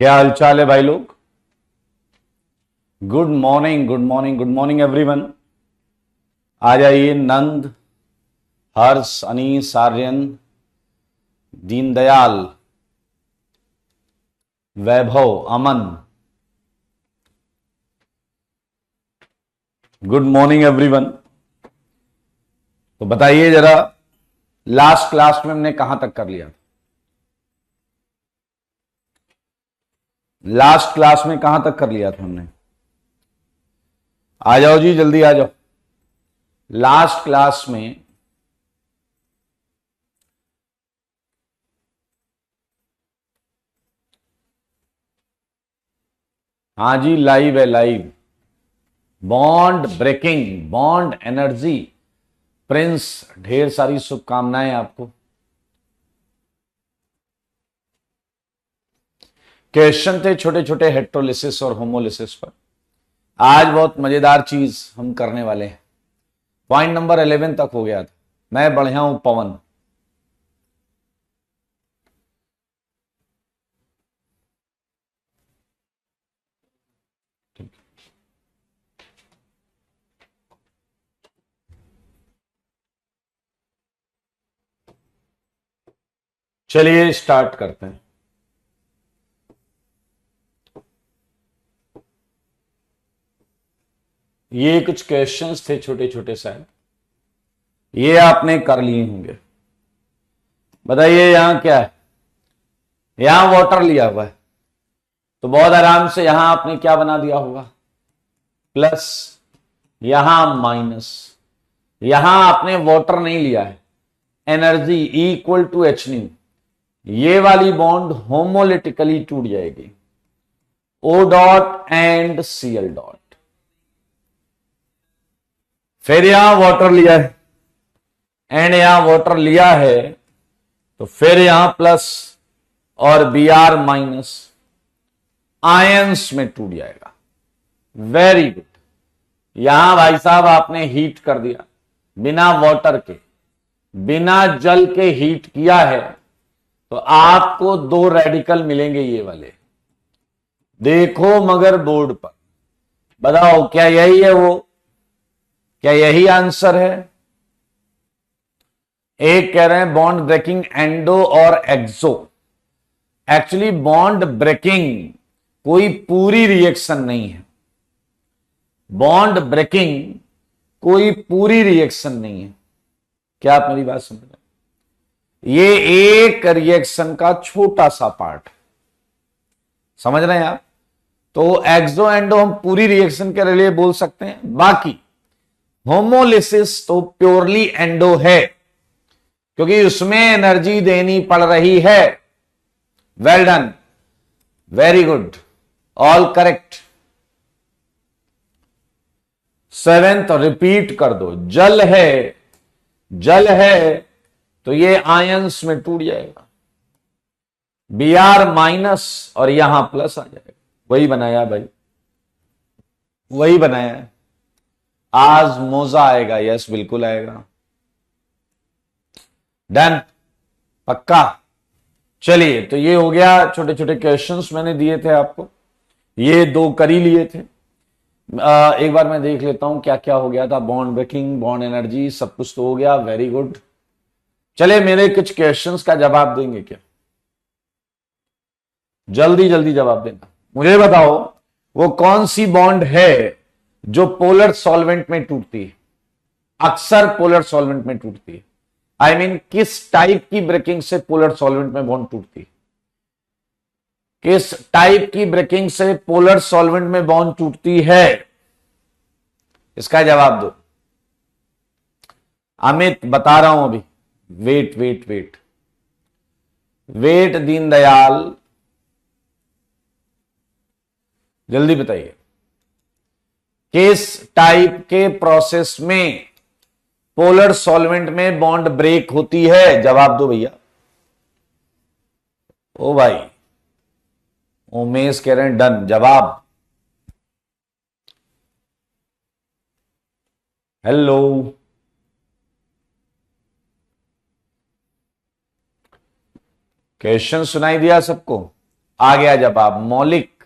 क्या हालचाल है भाई लोग। Good morning good morning good morning everyone. आ जाइए। Nand, Harsh, Anees, Aryan, Deendayal, Vaibhav, Aman, good morning everyone. तो बताइए जरा, लास्ट क्लास में हमने कहां तक कर लिया था? लास्ट क्लास में कहां तक कर लिया था हमने? आ जाओ जी, जल्दी आ जाओ। लास्ट क्लास में हाँ जी, लाइव है, live. Bond breaking, bond energy, Prince, ढेर सारी शुभकामनाएं आपको। क्वेश्चन थे छोटे छोटे हेट्रोलिसिस और होमोलिसिस पर। आज बहुत मजेदार चीज हम करने वाले हैं। पॉइंट नंबर 11 तक हो गया था। मैं बढ़िया हूं पवन। चलिए स्टार्ट करते हैं। ये कुछ क्वेश्चंस थे छोटे छोटे शायद, ये आपने कर लिए होंगे। बताइए यहां क्या है? यहां वाटर लिया हुआ है, तो बहुत आराम से यहां आपने क्या बना दिया होगा? प्लस, यहां माइनस। यहां आपने वाटर नहीं लिया है, energy equal to H nu. ये वाली बॉन्ड होमोलिटिकली टूट जाएगी, O dot and CL dot. फिर यहां वाटर लिया है एंड यहां वाटर लिया है, तो फिर यहां प्लस और बी आर माइनस, आयंस में टूट जाएगा। Very good. यहां भाई साहब आपने हीट कर दिया, बिना वाटर के, बिना जल के हीट किया है, तो आपको दो रेडिकल मिलेंगे ये वाले। देखो मगर बोर्ड पर, बताओ क्या यही है वो? क्या यही आंसर है? एक कह रहे हैं बॉन्ड ब्रेकिंग एंडो और एक्सो। एक्चुअली बॉन्ड ब्रेकिंग कोई पूरी रिएक्शन नहीं है। बॉन्ड ब्रेकिंग कोई पूरी रिएक्शन नहीं है। क्या आप मेरी बात समझ रहे हैं? ये एक रिएक्शन का छोटा सा पार्ट है। समझ रहे हैं आप? तो एक्सो एंडो हम पूरी रिएक्शन के लिए बोल सकते हैं। बाकी होमोलिसिस तो प्योरली एंडो है, क्योंकि उसमें एनर्जी देनी पड़ रही है। Well done, very good, all correct. Seventh repeat कर दो। जल है, जल है, तो ये आयंस में टूट जाएगा। बी आर माइनस और यहां प्लस आ जाएगा। वही बनाया भाई, वही बनाया है। आज मोजा आएगा, यस बिल्कुल आएगा। डन, पक्का। चलिए, तो ये हो गया। छोटे छोटे क्वेश्चंस मैंने दिए थे आपको, ये दो कर ही लिए थे। एक बार मैं देख लेता हूं क्या क्या हो गया था। बॉन्ड ब्रेकिंग, बॉन्ड एनर्जी, सब कुछ तो हो गया। Very good. चलिए, मेरे कुछ क्वेश्चंस का जवाब देंगे क्या? जल्दी जल्दी जवाब देना। मुझे बताओ, वो कौन सी बॉन्ड है जो पोलर सॉल्वेंट में टूटती है? अक्सर पोलर सॉल्वेंट में टूटती है। आई मीन किस टाइप की ब्रेकिंग से पोलर सॉल्वेंट में बॉन्ड टूटती है? किस टाइप की ब्रेकिंग से पोलर सॉल्वेंट में बॉन्ड टूटती है? इसका जवाब दो। अमित बता रहा हूं अभी। Wait wait wait wait, Deendayal जल्दी बताइए। किस टाइप के प्रोसेस में पोलर सॉल्वेंट में बॉन्ड ब्रेक होती है? जवाब दो भैया। ओ भाई, उमेश कह रहे हैं डन। जवाब? हेलो, क्वेश्चन सुनाई दिया सबको? आ गया जवाब Maulik.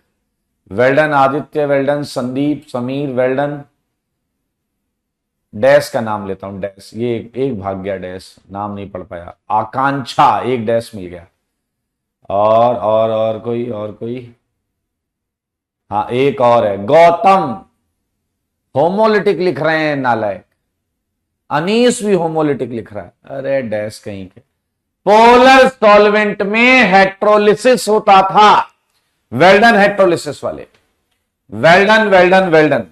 Well done Aditya, well done Sandeep, Sameer, well done. Dash का नाम लेता हूं, डैश, ये एक भाग गया, डैश नाम नहीं पढ़ पाया। आकांक्षा, एक डैश मिल गया। और कोई, हाँ एक और है, गौतम। होमोलिटिक लिख रहे हैं नालायक। अनीस भी होमोलिटिक लिख रहा है, अरे डैश कहीं के। पोलर सॉल्वेंट में हेट्रोलिसिस होता था, वेल्डन हेट्रोलिसिस वाले। Well done well done well done.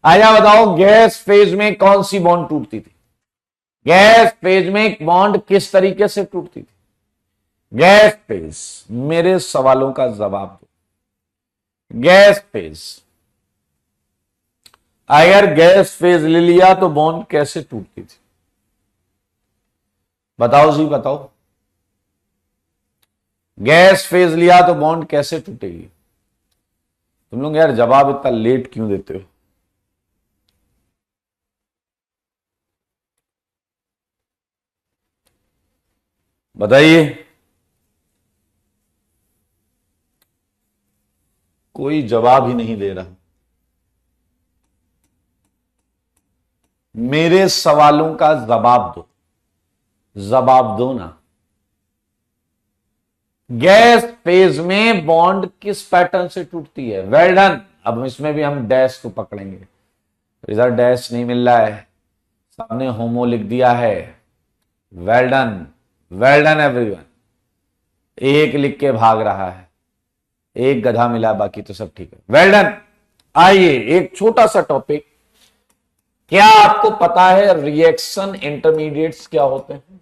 आया बताओ, गैस फेज में कौन सी बॉन्ड टूटती थी? गैस फेज में बॉन्ड किस तरीके से टूटती थी? गैस फेज, मेरे सवालों का जवाब दो। गैस फेज, अगर गैस फेज ले लिया तो बॉन्ड कैसे टूटती थी? बताओ जी बताओ। गैस फेज लिया तो बॉन्ड कैसे टूटेगी? तुम लोग यार जवाब इतना लेट क्यों देते हो? बताइए। कोई जवाब ही नहीं दे रहा। मेरे सवालों का जवाब दो, जवाब दो ना। गैस फेज में बॉन्ड किस पैटर्न से टूटती है? वेल्डन। अब इसमें भी हम डैश को पकड़ेंगे, इधर डैश नहीं मिल रहा है, सबने होमो लिख दिया है। Well done, well done everyone. एक लिख के भाग रहा है, एक गधा मिला, बाकी तो सब ठीक है। वेल्डन। आइए एक छोटा सा टॉपिक, क्या आपको पता है रिएक्शन इंटरमीडिएट्स क्या होते हैं?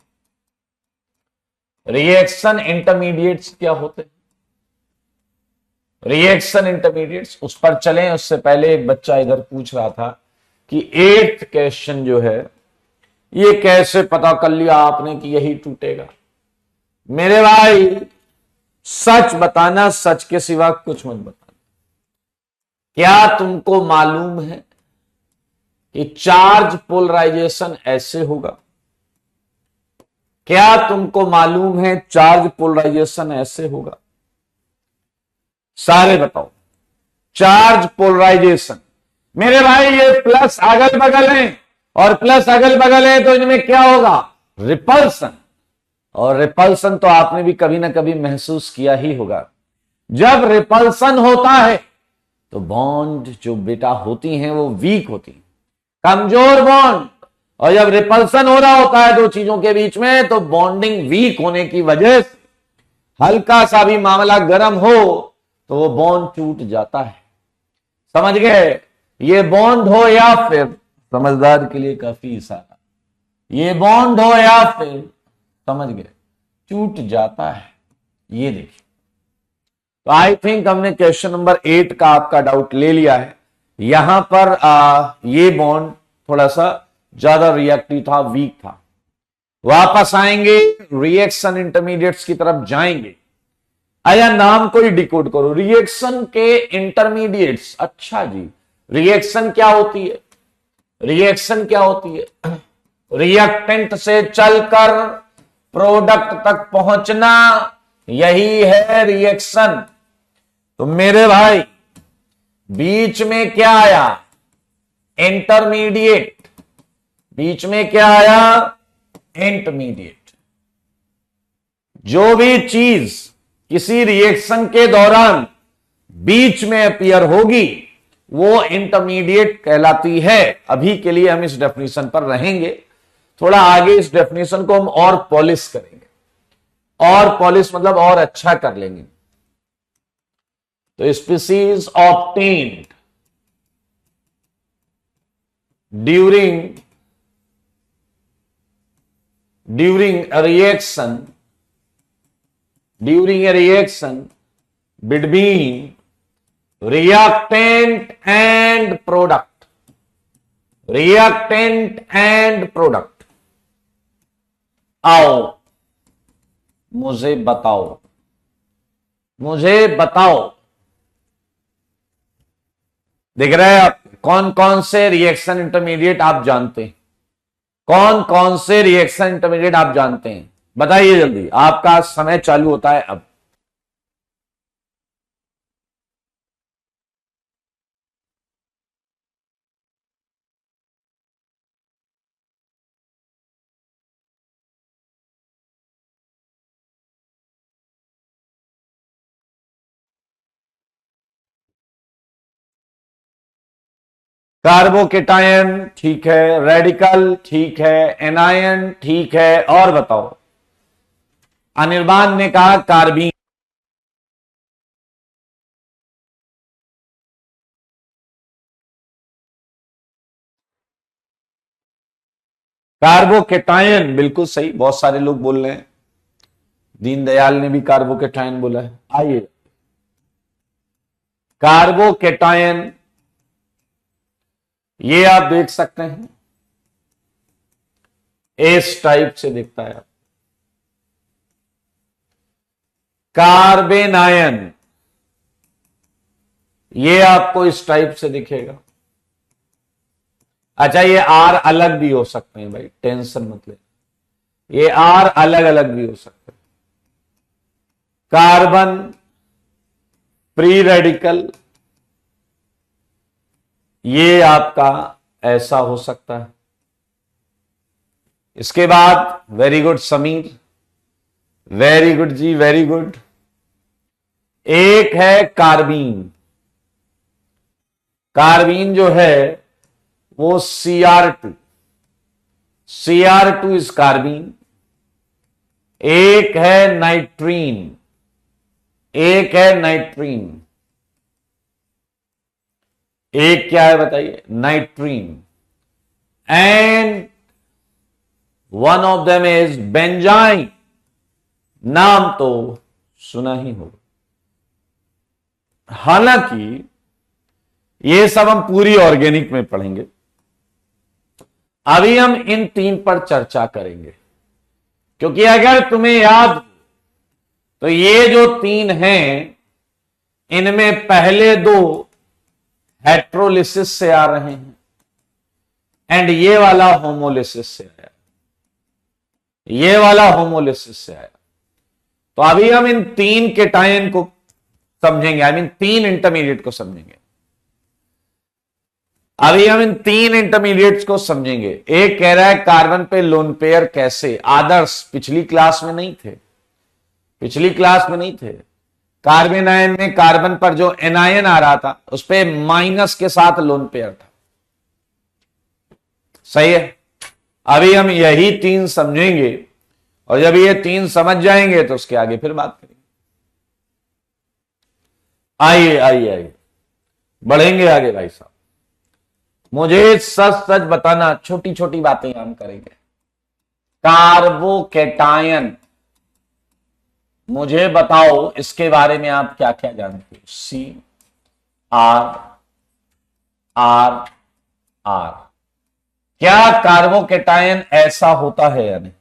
रिएक्शन इंटरमीडिएट्स क्या होते हैं? रिएक्शन इंटरमीडिएट्स, उस पर चलें उससे पहले एक बच्चा इधर पूछ रहा था कि 8th क्वेश्चन जो है ये कैसे पता कर लिया आपने कि यही टूटेगा? मेरे भाई सच बताना, सच के सिवा कुछ मत बताना। क्या तुमको मालूम है कि चार्ज पोलराइजेशन ऐसे होगा? क्या तुमको मालूम है चार्ज पोलराइजेशन ऐसे होगा? सारे बताओ। चार्ज पोलराइजेशन, मेरे भाई ये प्लस अगल बगल है और प्लस अगल बगल है तो इनमें क्या होगा? रिपल्सन। और रिपल्सन तो आपने भी कभी ना कभी महसूस किया ही होगा। जब रिपल्सन होता है तो बॉन्ड जो बेटा होती हैं वो वीक होती हैं, कमजोर बॉन्ड। और जब रिपल्सन हो रहा होता है दो चीजों के बीच में तो बॉन्डिंग वीक होने की वजह से हल्का सा भी मामला गर्म हो तो वो बॉन्ड टूट जाता है। समझ गए? ये बॉन्ड हो या फिर, समझदार के लिए काफी इशारा, ये बॉन्ड हो या फिर, समझ गए, टूट जाता है। ये देखिए, तो आई थिंक हमने क्वेश्चन नंबर 8 का आपका डाउट ले लिया है। यहां पर ये बॉन्ड थोड़ा सा ज्यादा रिएक्टिव था, वीक था। वापस आएंगे, रिएक्शन इंटरमीडिएट्स की तरफ जाएंगे। आया नाम को ही डिकोड करो, रिएक्शन के इंटरमीडिएट्स। अच्छा जी, रिएक्शन क्या होती है? रिएक्शन क्या होती है? रिएक्टेंट से चलकर प्रोडक्ट तक पहुंचना, यही है रिएक्शन। तो मेरे भाई बीच में क्या आया? इंटरमीडिएट। बीच में क्या आया? इंटरमीडिएट। जो भी चीज किसी रिएक्शन के दौरान बीच में अपीयर होगी वो इंटरमीडिएट कहलाती है। अभी के लिए हम इस डेफिनेशन पर रहेंगे, थोड़ा आगे इस डेफिनेशन को हम और पॉलिश करेंगे, और पॉलिश मतलब और अच्छा कर लेंगे। तो species obtained during a reaction between reactant and product, आओ मुझे बताओ, दिख रहा है आप कौन कौन से रिएक्शन इंटरमीडिएट आप जानते हैं? कौन कौन से रिएक्शन इंटरमीडिएट आप जानते हैं? बताइए जल्दी, आपका समय चालू होता है अब। कार्बोकेटायन ठीक है, रेडिकल ठीक है, एनायन ठीक है, और बताओ। अनिर्बान ने कहा कार्बीन। कार्बोकेटायन बिल्कुल सही, बहुत सारे लोग बोल रहे हैं। दीनदयाल ने भी कार्बोकेटायन बोला है। आइए, कार्बोकेटायन ये आप देख सकते हैं, इस टाइप से दिखता है। कार्बेनायन ये आपको इस टाइप से दिखेगा। अच्छा, ये आर अलग भी हो सकते हैं भाई, टेंशन मत ले, ये आर अलग अलग भी हो सकते हैं। कार्बन फ्री रेडिकल ये आपका ऐसा हो सकता है। इसके बाद very good Sameer, very good ji, very good. एक है कार्बीन। कार्बीन जो है वो Cr2, Cr2 इज कार्बीन। एक है नाइट्रीन, एक है नाइट्रीन। एक क्या है बताइए? नाइट्रीन। And one of them is benzene. नाम तो सुना ही होगा। हालांकि ये सब हम पूरी ऑर्गेनिक में पढ़ेंगे, अभी हम इन तीन पर चर्चा करेंगे। क्योंकि अगर तुम्हें याद तो ये जो तीन हैं, इनमें पहले दो हेट्रोलिसिस से आ रहे हैं एंड ये वाला होमोलिसिस से आया, ये वाला होमोलिसिस से आया। तो अभी हम इन तीन केटायन को समझेंगे, आई मीन तीन इंटरमीडिएट को समझेंगे। अभी हम इन तीन इंटरमीडिएट्स को समझेंगे। एक कह रहा है कार्बन पे लोन पेयर कैसे? आदर्श पिछली क्लास में नहीं थे, पिछली क्लास में नहीं थे। कार्बन आयन में कार्बन पर जो एनायन आ रहा था उस पे माइनस के साथ लोन पेयर था, सही है। अभी हम यही तीन समझेंगे और जब ये तीन समझ जाएंगे तो उसके आगे फिर बात करेंगे। आइए आइए आइए, बढ़ेंगे आगे भाई साहब। मुझे सच सच बताना, छोटी छोटी बातें हम करेंगे। कार्बोकेटायन, मुझे बताओ इसके बारे में आप क्या क्या जानते हो? CR क्या कार्बोकेटायन ऐसा होता है या नहीं?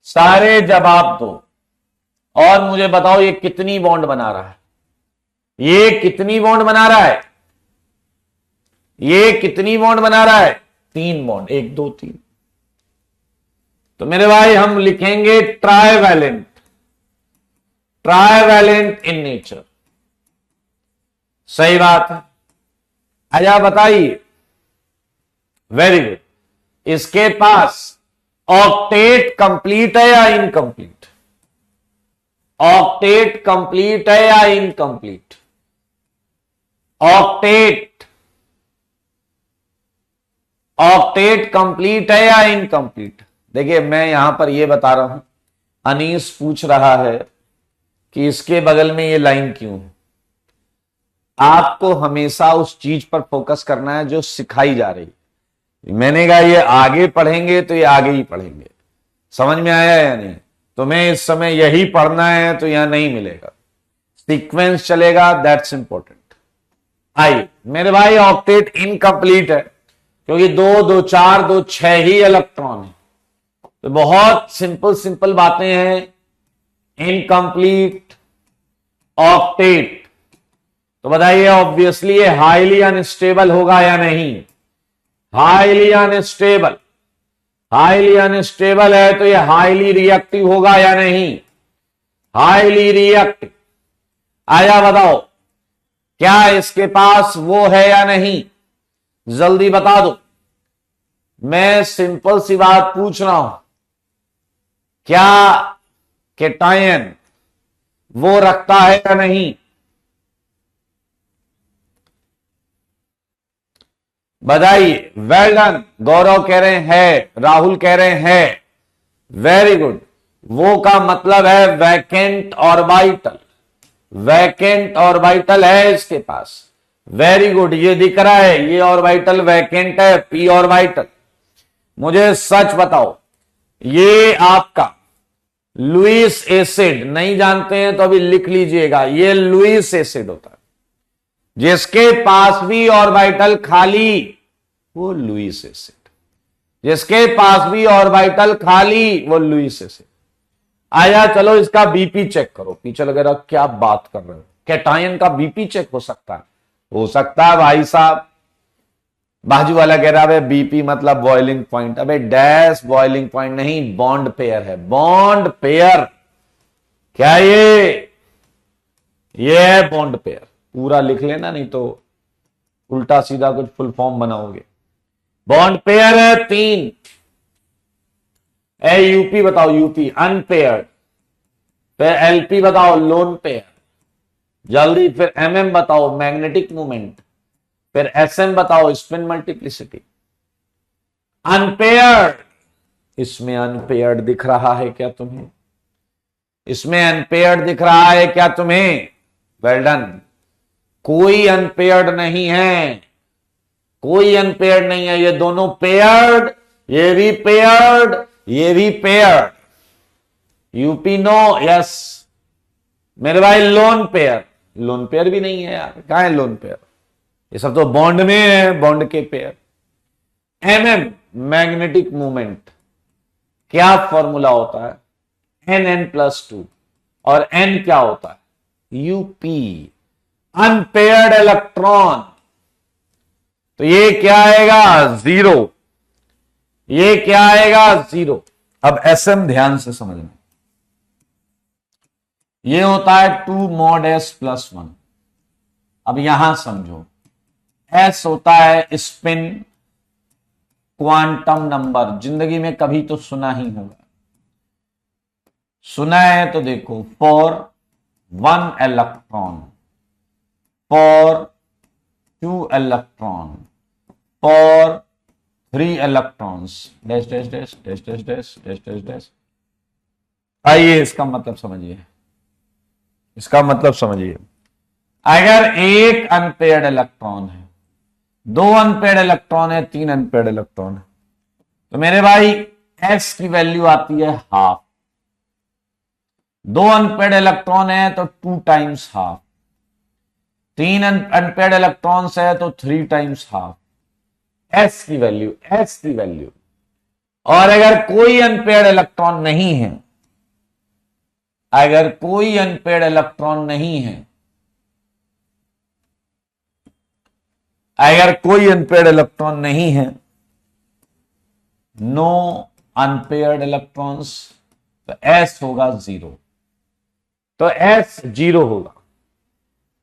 सारे जवाब दो और मुझे बताओ ये कितनी बॉन्ड बना रहा है? ये कितनी बॉन्ड बना रहा है? ये कितनी बॉन्ड बना रहा है? 3 बॉन्ड, 1 2 3। तो मेरे भाई हम लिखेंगे ट्राइवैलेंट, ट्राइवैलेंट इन नेचर। सही बात है। अच्छा बताइए, वेरी गुड। इसके पास ऑक्टेट कंप्लीट है या इनकंप्लीट? ऑक्टेट कंप्लीट है या इनकंप्लीट? ऑक्टेट, ऑक्टेट कंप्लीट है या इनकंप्लीट? देखिए मैं यहां पर यह बता रहा हूं, अनीस पूछ रहा है कि इसके बगल में ये लाइन क्यों है। आपको हमेशा उस चीज पर फोकस करना है जो सिखाई जा रही है। मैंने कहा ये आगे पढ़ेंगे तो ये आगे ही पढ़ेंगे, समझ में आया या नहीं? तुम्हें इस समय यही पढ़ना है तो यहां नहीं मिलेगा, सीक्वेंस चलेगा, दैट्स इंपॉर्टेंट। आइए मेरे भाई, ऑक्टेट इनकंप्लीट है क्योंकि 2 2 4 2 6 ही इलेक्ट्रॉन है। तो बहुत सिंपल सिंपल बातें हैं। इनकंप्लीट ऑक्टेट, तो बताइए ऑब्वियसली ये हाईली अनस्टेबल होगा या नहीं? हाईली अनस्टेबल, हाईली अनस्टेबल है तो ये हाईली रिएक्टिव होगा या नहीं? Highly reactive. आया बताओ, क्या इसके पास वो है या नहीं? जल्दी बता दो। मैं सिंपल सी बात पूछ रहा हूं, क्या केटायन वो रखता है या नहीं? बधाई, वेल डन। गौरव कह रहे हैं, राहुल कह रहे हैं, वेरी गुड। वो का मतलब है वैकेंट ऑर्बिटल, वैकेंट ऑर्बिटल है इसके पास। वेरी गुड, ये दिख रहा है, ये ऑर्बिटल वैकेंट है, पी ऑर्बिटल। मुझे सच बताओ, ये आपका लुईस एसिड नहीं जानते हैं तो अभी लिख लीजिएगा, ये लुईस एसिड होता है। जिसके पास भी ऑर्बिटल खाली, वो लुईस एसिड। जिसके पास भी ऑर्बिटल खाली, वो लुईस एसिड। आया, चलो इसका बीपी चेक करो। पीछे लगे रहा, क्या बात कर रहे हो, कैटायन का बीपी चेक हो सकता है? हो सकता है भाई साहब। बाजू वाला कह रहा है बीपी मतलब बॉइलिंग पॉइंट। अबे डैश बॉइलिंग पॉइंट नहीं, बॉन्ड पेयर है, बॉन्ड पेयर। क्या ये है बॉन्ड पेयर। पूरा लिख लेना, नहीं तो उल्टा सीधा कुछ फुल फॉर्म बनाओगे। बॉन्ड पेयर है 3। यूपी बताओ, यूपी अनपेयर्ड। फिर एलपी बताओ, लोन पेयर। जल्दी, फिर एमएम बताओ, मैग्नेटिक मूवमेंट। फिर एसएम बताओ, स्पिन मल्टीप्लिसिटी। अनपेयर्ड, इसमें अनपेयर्ड दिख रहा है क्या तुम्हें? इसमें अनपेयर्ड दिख रहा है क्या तुम्हें? Well done. कोई अनपेयर्ड नहीं है, कोई अनपेयर्ड नहीं है। ये दोनों पेयर्ड, ये भी पेयर्ड, ये भी पेयर्ड। यूपी नो, यस मेरे भाई। लोन पेयर, लोन पेयर भी नहीं है यार, कहां है लोन पेयर? ये सब तो बॉन्ड में है, बॉन्ड के पेयर। एमएम मैग्नेटिक मूवमेंट, क्या फॉर्मूला होता है? Nn+2। और n क्या होता है? UP, unpaired electron. तो ये क्या आएगा? 0। ये क्या आएगा? 0। अब एसएम ध्यान से समझना, ये होता है 2 mod s+1। अब यहां समझो, एस होता है स्पिन क्वांटम नंबर। जिंदगी में कभी तो सुना ही होगा, सुना है तो देखो। For 1 electron, for 2 electron, for 3 electrons, dash dash dash dash dash dash dash dash dash. आइए इसका मतलब समझिए, इसका मतलब समझिए। अगर एक अनपेयर्ड इलेक्ट्रॉन है, 2 अनपेयर्ड इलेक्ट्रॉन है, 3 अनपेयर्ड इलेक्ट्रॉन है, तो मेरे भाई एस की वैल्यू आती है हाफ। 2 अनपेयर्ड इलेक्ट्रॉन है तो 2 टाइम्स हाफ। 3 अनपेयर्ड इलेक्ट्रॉन्स है तो 3 टाइम्स हाफ। एस की वैल्यू, एस की वैल्यू। और अगर कोई अनपेयर्ड इलेक्ट्रॉन नहीं है, अगर कोई अनपेयर्ड इलेक्ट्रॉन नहीं है, अगर कोई अनपेयर्ड इलेक्ट्रॉन नहीं है, नो अनपेयर्ड इलेक्ट्रॉन्स, तो एस होगा 0। तो एस 0 होगा।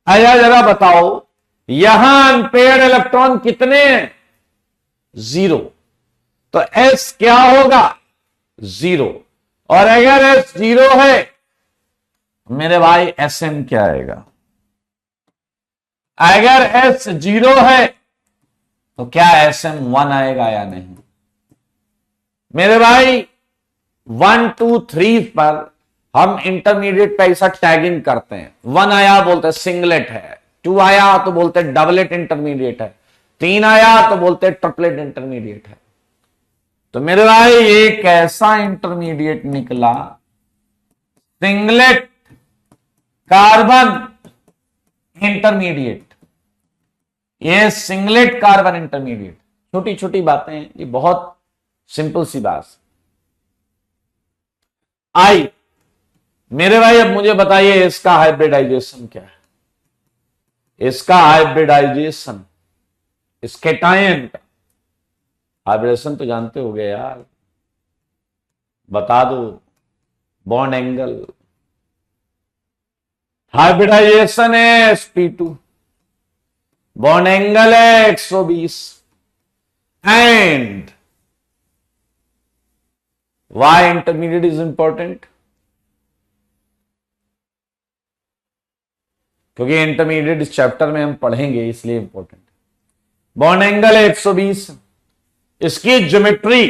आया जरा बताओ, यहां अनपेयर्ड इलेक्ट्रॉन कितने हैं? 0। तो एस क्या होगा? 0। और अगर एस 0 है, मेरे भाई एस एम क्या आएगा? अगर एस 0 है तो क्या एस एम 1 आएगा या नहीं? मेरे भाई 1 2 3 पर हम इंटरमीडिएट पे ऐसा टैगिंग करते हैं। 1 आया बोलते हैं सिंगलेट है, 2 आया तो बोलते हैं डबलेट इंटरमीडिएट है, 3 आया तो बोलते हैं ट्रिपलेट इंटरमीडिएट है। तो मेरे भाई ये कैसा इंटरमीडिएट निकला? Singlet carbon intermediate. ये सिंगलेट कार्बन इंटरमीडिएट। छोटी छोटी बातें, ये बहुत सिंपल सी बात। आई मेरे भाई, अब मुझे बताइए इसका हाइब्रिडाइजेशन क्या है? इसका हाइब्रिडाइजेशन, इस कैटायन का हाइब्रिडेशन तो जानते होगे यार, बता दो। बॉन्ड एंगल, हाइब्रिडाइजेशन है sp2, बॉन्ड एंगल है 120, and why intermediate is important? क्योंकि इंटरमीडिएट इस चैप्टर में हम पढ़ेंगे, इसलिए इंपॉर्टेंट। बॉन्ड एंगल है 120। इसकी ज्योमेट्री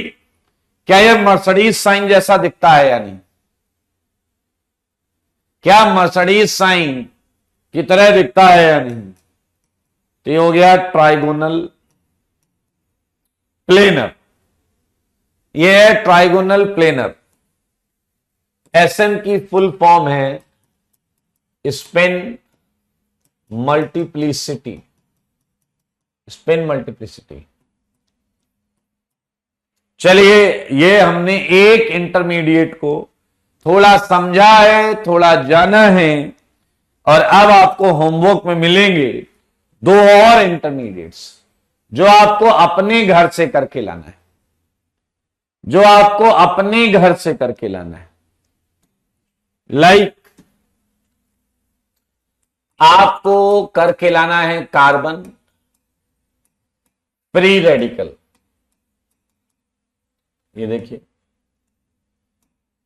क्या ये मर्सिडीज साइन जैसा दिखता है या नहीं? क्या मर्सिडीज साइन की तरह दिखता है या नहीं? तो ये हो गया ट्राइगोनल प्लेनर। ये है ट्राइगोनल प्लेनर। एसएम की फुल फॉर्म है स्पेन मल्टीप्लिसिटी। Spain multiplicity. चलिए, ये हमने एक इंटरमीडिएट को थोड़ा समझा है, थोड़ा जाना है, और अब आपको होमवर्क में मिलेंगे 2 और इंटरमीडिएट्स जो आपको अपने घर से करके लाना है। जो आपको अपने घर से करके लाना है। लाइक आपको करके लाना है कार्बन फ्री रेडिकल। ये देखिए,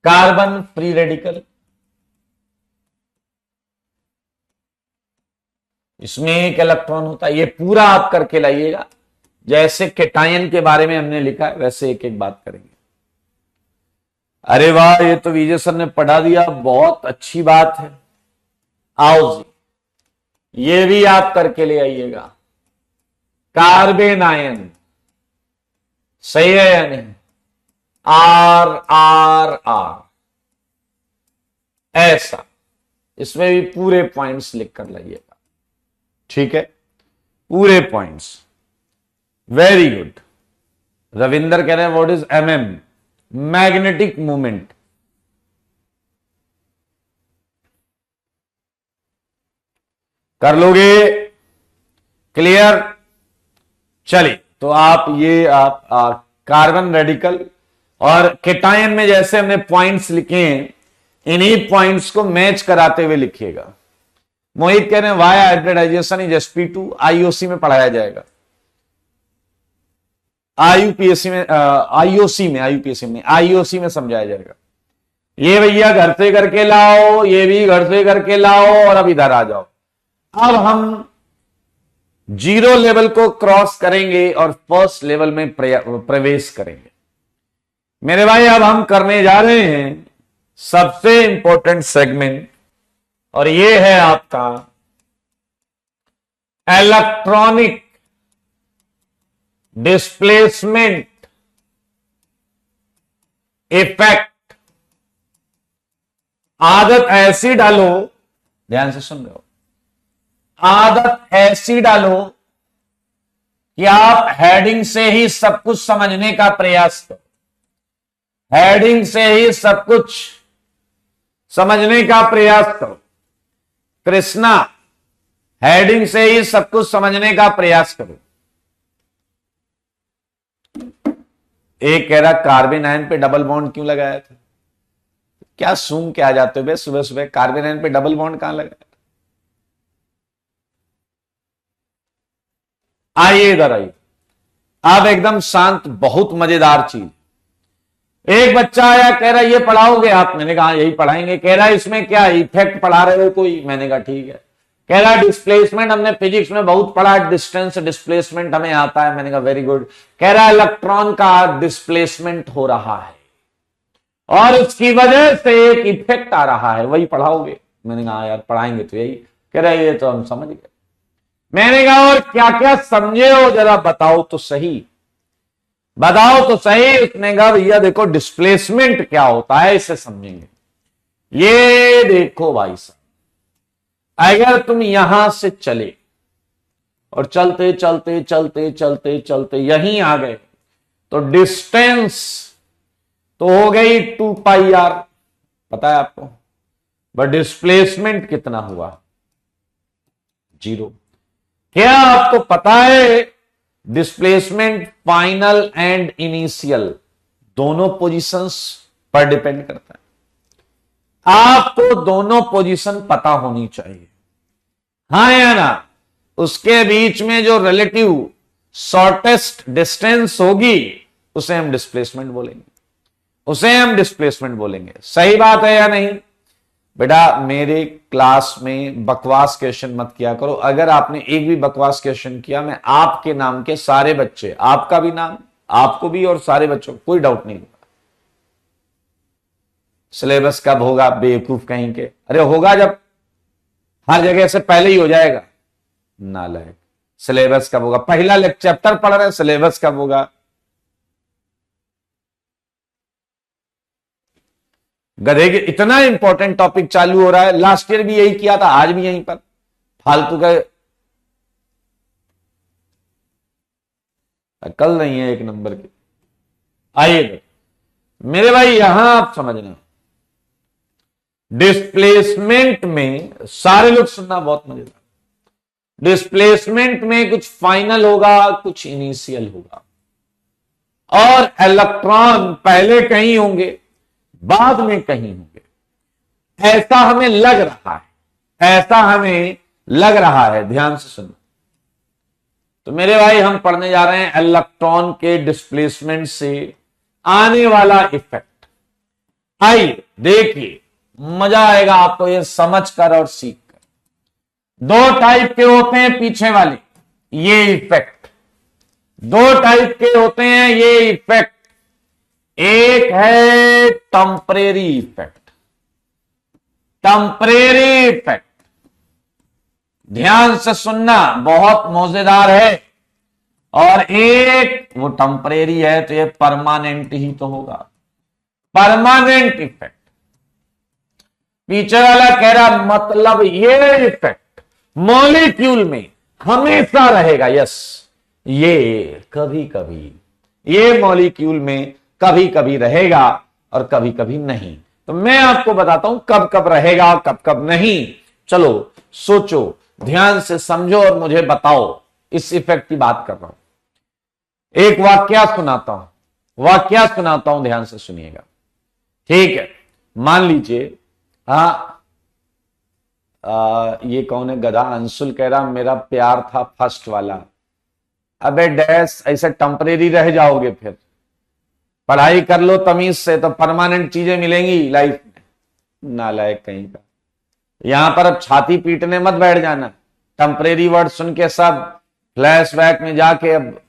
कार्बन फ्री रेडिकल, इसमें एक इलेक्ट्रॉन होता है। ये पूरा आप करके लाइएगा। जैसे केटायन के बारे में हमने लिखा है वैसे एक एक बात करेंगे। अरे वाह, ये तो विजय सर ने पढ़ा दिया, बहुत अच्छी बात है। आओ जी, ये भी आप करके ले आइएगा। कार्बन आयन, सही है या नहीं? आर आर आर, ऐसा इसमें भी पूरे पॉइंट्स लिख कर लाइएगा। ठीक है, पूरे पॉइंट्स। Very good. रविंदर कह रहे हैं what is MM? Magnetic movement. कर लोगे? क्लियर? चलिए, तो आप ये कार्बन रेडिकल और केटायन में जैसे हमने पॉइंट्स लिखे हैं, इन्हीं पॉइंट्स को मैच कराते हुए लिखिएगा। मोहित कह रहे हैं Y hybridisation is sp2, IOC में पढ़ाया जाएगा। आईयूपीएससी में, आईओसी में समझाया जाएगा। ये भैया घर से करके लाओ, ये भी घर से करके लाओ, और अब इधर आ जाओ। अब हम 0 लेवल को क्रॉस करेंगे और फर्स्ट लेवल में प्रवेश करेंगे। मेरे भाई, अब हम करने जा रहे हैं सबसे इंपॉर्टेंट सेगमेंट, और ये है आपका इलेक्ट्रॉनिक डिस्प्लेसमेंट इफेक्ट। आदत ऐसी डालो, ध्यान से सुन रहे हो, आदत ऐसी डालो कि आप हेडिंग से ही सब कुछ समझने का प्रयास करो। हेडिंग से ही सब कुछ समझने का प्रयास करो। कृष्णा, हेडिंग से ही सब कुछ समझने का प्रयास करो। एक कह रहा कार्बन आयन पे डबल बॉन्ड क्यों लगाया था? क्या सूंघ के आ जाते हो बे सुबह सुबह? कार्बन आयन पे डबल बॉन्ड कहां लगाया? आइए इधर आइए। अब एकदम शांत, बहुत मजेदार चीज। एक बच्चा आया, कह रहा ये पढ़ाओगे आप? मैंने कहा यही पढ़ाएंगे। कह रहा इसमें क्या इफेक्ट पढ़ा रहे हो कोई? मैंने कहा ठीक है। कह रहा डिस्प्लेसमेंट हमने फिजिक्स में बहुत पढ़ा, डिस्टेंस डिस्प्लेसमेंट हमें आता है। मैंने कहा वेरी गुड। कह रहा इलेक्ट्रॉन का डिस्प्लेसमेंट हो रहा है और उसकी वजह से एक इफेक्ट आ रहा है, वही पढ़ाओगे? मैंने कहा यार पढ़ाएंगे तो यही। कह रहा ये तो हम समझ गए। मैंने कहा और क्या क्या समझे हो, जरा बताओ तो सही, बताओ तो सही। उसने कहा भैया देखो डिस्प्लेसमेंट क्या होता है, इसे समझेंगे। ये देखो भाई साहब, अगर तुम यहां से चले और चलते चलते चलते चलते चलते यहीं आ गए तो डिस्टेंस तो हो गई 2πr, पता है आपको, बट डिस्प्लेसमेंट कितना हुआ? 0। क्या आपको पता है डिस्प्लेसमेंट फाइनल एंड इनिशियल दोनों पोजीशंस पर डिपेंड करता है। आपको दोनों पोजीशन पता होनी चाहिए, हाँ या ना? उसके बीच में जो रिलेटिव शॉर्टेस्ट डिस्टेंस होगी उसे हम डिस्प्लेसमेंट बोलेंगे, उसे हम डिस्प्लेसमेंट बोलेंगे। सही बात है या नहीं? बेटा मेरे क्लास में बकवास क्वेश्चन मत किया करो। अगर आपने एक भी बकवास क्वेश्चन किया, मैं आपके नाम के सारे बच्चे, आपका भी नाम, आपको भी और सारे बच्चों को, कोई डाउट नहीं होगा। सिलेबस कब होगा बेवकूफ कहीं के? अरे होगा जब हर जगह से पहले ही हो जाएगा। नालायक, सिलेबस कब होगा? पहला चैप्टर पढ़ रहे हैं, सिलेबस कब होगा? गधे के इतना इंपॉर्टेंट टॉपिक चालू हो रहा है। लास्ट ईयर भी यही किया था, आज भी यहीं पर फालतू का अकल नहीं है एक नंबर की। आइए मेरे भाई, यहां आप समझना, डिस्प्लेसमेंट में सारे लोग सुनना, बहुत मजेदार। डिस्प्लेसमेंट में कुछ फाइनल होगा, कुछ इनिशियल होगा, और इलेक्ट्रॉन पहले कहीं होंगे, बाद में कहीं होंगे, ऐसा हमें लग रहा है, ऐसा हमें लग रहा है। ध्यान से सुनो। तो मेरे भाई, हम पढ़ने जा रहे हैं इलेक्ट्रॉन के डिस्प्लेसमेंट से आने वाला इफेक्ट। आइए देखिए, मजा आएगा आपको ये समझ कर और सीख कर। दो टाइप के होते हैं पीछे वाले ये इफेक्ट, दो टाइप के होते हैं ये इफेक्ट। एक है टेम्परेरी इफेक्ट, टेम्परेरी इफेक्ट। ध्यान से सुनना, बहुत मजेदार है। और एक वो टेम्परेरी है तो ये परमानेंट ही तो होगा, परमानेंट इफेक्ट। पीछे वाला कह रहा मतलब ये इफेक्ट मॉलिक्यूल में हमेशा रहेगा। यस, ये कभी कभी, ये मॉलिक्यूल में कभी कभी रहेगा और कभी कभी नहीं। तो मैं आपको बताता हूं कब कब रहेगा और कब कब नहीं। चलो सोचो, ध्यान से समझो और मुझे बताओ। इस इफेक्ट की बात कर रहा हूं। एक वाक्या सुनाता हूं, वाक्या सुनाता हूं, ध्यान से सुनिएगा। ठीक है, मान लीजिए, ये कौन है? गधा अंशुल कह रहा मेरा प्यार था फर्स्ट वाला। अबे डैश, ऐसे टेम्परेरी रह जाओगे, फिर पढ़ाई कर लो तमीज से तो परमानेंट चीजें मिलेंगी लाइफ में। नालायक कहीं का। यहां पर अब छाती पीटने मत बैठ जाना। टेम्परेरी वर्ड सुन के सब फ्लैशबैक में जाके अब